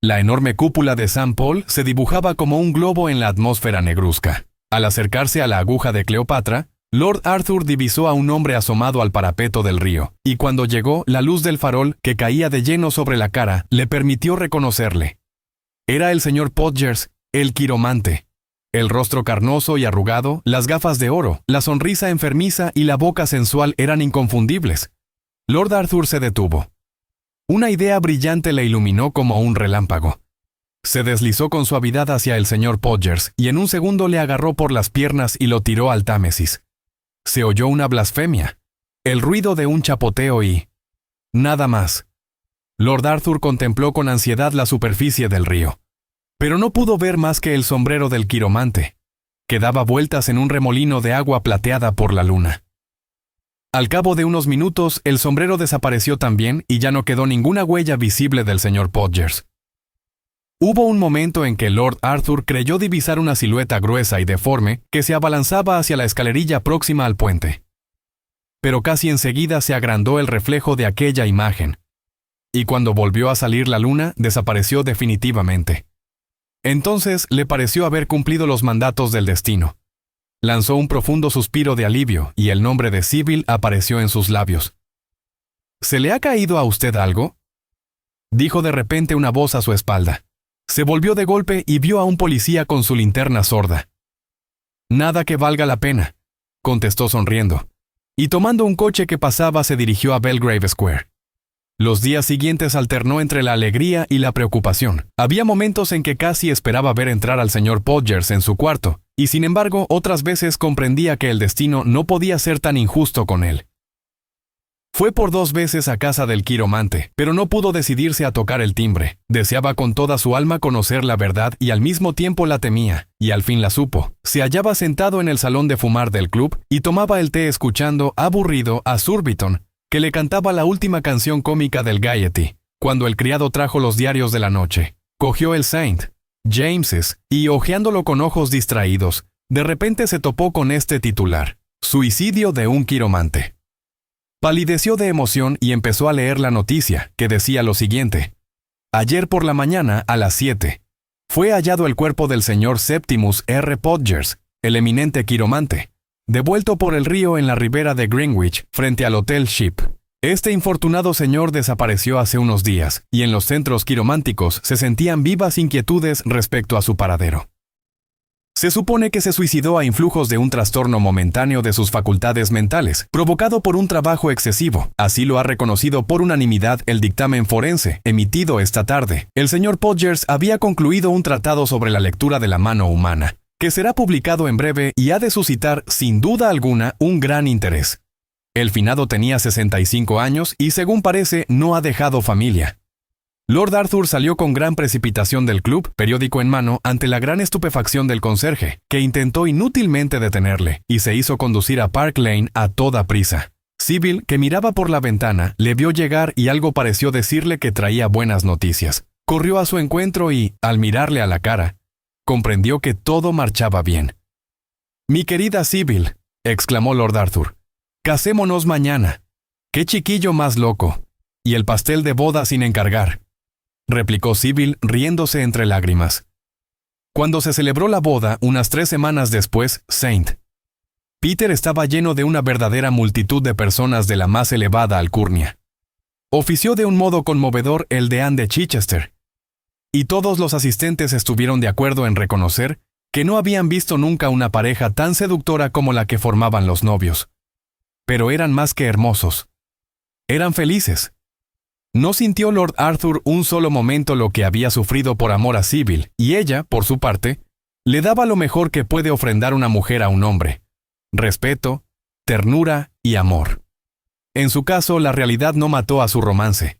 La enorme cúpula de St. Paul se dibujaba como un globo en la atmósfera negruzca. Al acercarse a la aguja de Cleopatra, Lord Arthur divisó a un hombre asomado al parapeto del río, y cuando llegó, la luz del farol, que caía de lleno sobre la cara, le permitió reconocerle. Era el señor Podgers, El quiromante. El rostro carnoso y arrugado, las gafas de oro, la sonrisa enfermiza y la boca sensual eran inconfundibles. Lord Arthur se detuvo. Una idea brillante le iluminó como un relámpago. Se deslizó con suavidad hacia el señor Podgers y en un segundo le agarró por las piernas y lo tiró al Támesis. Se oyó una blasfemia, el ruido de un chapoteo y... nada más. Lord Arthur contempló con ansiedad la superficie del río. Pero no pudo ver más que el sombrero del quiromante, que daba vueltas en un remolino de agua plateada por la luna. Al cabo de unos minutos, el sombrero desapareció también y ya no quedó ninguna huella visible del señor Podgers. Hubo un momento en que Lord Arthur creyó divisar una silueta gruesa y deforme que se abalanzaba hacia la escalerilla próxima al puente. Pero casi enseguida se agrandó el reflejo de aquella imagen, y cuando volvió a salir la luna, desapareció definitivamente. Entonces le pareció haber cumplido los mandatos del destino. Lanzó un profundo suspiro de alivio y el nombre de Sybil apareció en sus labios. ¿Se le ha caído a usted algo?, dijo de repente una voz a su espalda. Se volvió de golpe y vio a un policía con su linterna sorda. «Nada que valga la pena», contestó sonriendo, y tomando un coche que pasaba se dirigió a Belgrave Square. Los días siguientes alternó entre la alegría y la preocupación. Había momentos en que casi esperaba ver entrar al señor Podgers en su cuarto, y sin embargo otras veces comprendía que el destino no podía ser tan injusto con él. Fue por 2 veces a casa del quiromante, pero no pudo decidirse a tocar el timbre. Deseaba con toda su alma conocer la verdad y al mismo tiempo la temía, y al fin la supo. Se hallaba sentado en el salón de fumar del club y tomaba el té escuchando, aburrido, a Surbiton, que le cantaba la última canción cómica del Gaiety, cuando el criado trajo los diarios de la noche. Cogió el St. James's y, hojeándolo con ojos distraídos, de repente se topó con este titular: Suicidio de un quiromante. Palideció de emoción y empezó a leer la noticia, que decía lo siguiente: ayer por la mañana, a las 7, fue hallado el cuerpo del señor Septimus R. Podgers, el eminente quiromante, devuelto por el río en la ribera de Greenwich, frente al Hotel Ship. Este infortunado señor desapareció hace unos días, y en los centros quirománticos se sentían vivas inquietudes respecto a su paradero. Se supone que se suicidó a influjos de un trastorno momentáneo de sus facultades mentales, provocado por un trabajo excesivo. Así lo ha reconocido por unanimidad el dictamen forense, emitido esta tarde. El señor Podgers había concluido un tratado sobre la lectura de la mano humana, que será publicado en breve y ha de suscitar, sin duda alguna, un gran interés. El finado tenía 65 años y, según parece, no ha dejado familia. Lord Arthur salió con gran precipitación del club, periódico en mano, ante la gran estupefacción del conserje, que intentó inútilmente detenerle, y se hizo conducir a Park Lane a toda prisa. Sybil, que miraba por la ventana, le vio llegar y algo pareció decirle que traía buenas noticias. Corrió a su encuentro y, al mirarle a la cara, comprendió que todo marchaba bien. «Mi querida Sybil», exclamó Lord Arthur, «casémonos mañana». «¡Qué chiquillo más loco! Y el pastel de boda sin encargar», replicó Sybil, riéndose entre lágrimas. Cuando se celebró la boda, unas 3 semanas después, St. Peter estaba lleno de una verdadera multitud de personas de la más elevada alcurnia. Ofició de un modo conmovedor el deán de Chichester, y todos los asistentes estuvieron de acuerdo en reconocer que no habían visto nunca una pareja tan seductora como la que formaban los novios. Pero eran más que hermosos. Eran felices. No sintió Lord Arthur un solo momento lo que había sufrido por amor a Sybil, y ella, por su parte, le daba lo mejor que puede ofrendar una mujer a un hombre: respeto, ternura y amor. En su caso, la realidad no mató a su romance,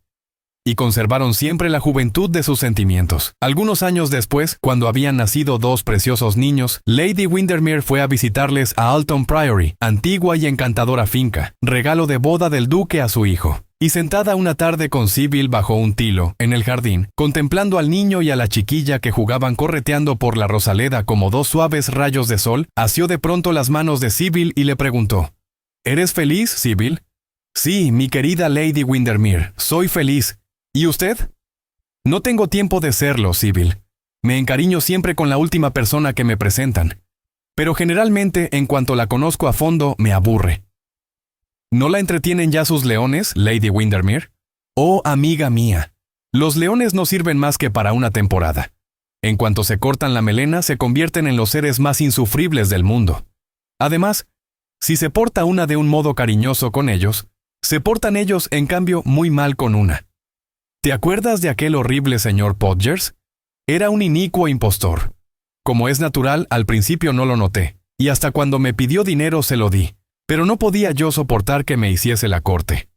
y conservaron siempre la juventud de sus sentimientos. Algunos años después, cuando habían nacido 2 preciosos niños, Lady Windermere fue a visitarles a Alton Priory, antigua y encantadora finca, regalo de boda del duque a su hijo. Y sentada una tarde con Sybil bajo un tilo, en el jardín, contemplando al niño y a la chiquilla que jugaban correteando por la rosaleda como 2 suaves rayos de sol, asió de pronto las manos de Sybil y le preguntó: «¿Eres feliz, Sybil?» «Sí, mi querida Lady Windermere, soy feliz. ¿Y usted?» «No tengo tiempo de serlo, Sybil. Me encariño siempre con la última persona que me presentan. Pero generalmente, en cuanto la conozco a fondo, me aburre». ¿No la entretienen ya sus leones, Lady Windermere? Oh, amiga mía, los leones no sirven más que para una temporada. En cuanto se cortan la melena, se convierten en los seres más insufribles del mundo. Además, si se porta una de un modo cariñoso con ellos, se portan ellos, en cambio, muy mal con una. ¿Te acuerdas de aquel horrible señor Podgers? Era un inicuo impostor. Como es natural, al principio no lo noté, y hasta cuando me pidió dinero se lo di, pero no podía yo soportar que me hiciese la corte.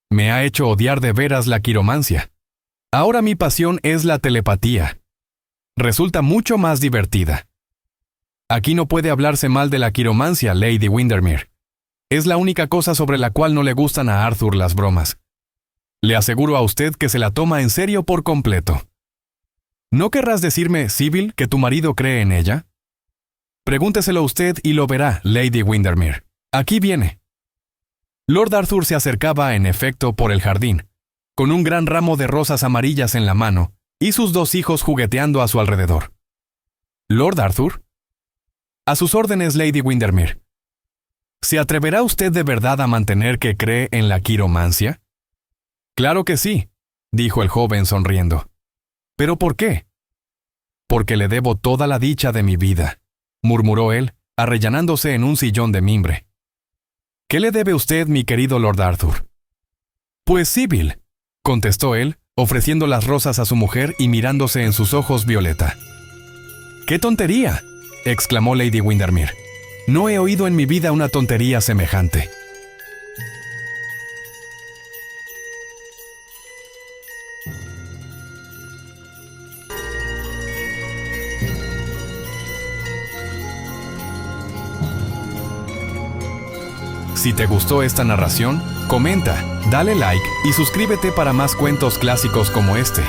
Me ha hecho odiar de veras la quiromancia. Ahora mi pasión es la telepatía. Resulta mucho más divertida. Aquí no puede hablarse mal de la quiromancia, Lady Windermere. Es la única cosa sobre la cual no le gustan a Arthur las bromas. Le aseguro a usted que se la toma en serio por completo. ¿No querrás decirme, Sibyl, que tu marido cree en ella? Pregúnteselo usted y lo verá, Lady Windermere. Aquí viene. Lord Arthur se acercaba, en efecto, por el jardín, con un gran ramo de rosas amarillas en la mano y sus 2 hijos jugueteando a su alrededor. ¿Lord Arthur? A sus órdenes, Lady Windermere. ¿Se atreverá usted de verdad a mantener que cree en la quiromancia? Claro que sí, dijo el joven sonriendo. ¿Pero por qué? Porque le debo toda la dicha de mi vida, murmuró él, arrellanándose en un sillón de mimbre. ¿Qué le debe usted, mi querido Lord Arthur? Pues Sibyl, contestó él, ofreciendo las rosas a su mujer y mirándose en sus ojos violeta. ¡Qué tontería!, exclamó Lady Windermere. No he oído en mi vida una tontería semejante. Si te gustó esta narración, comenta, dale like y suscríbete para más cuentos clásicos como este.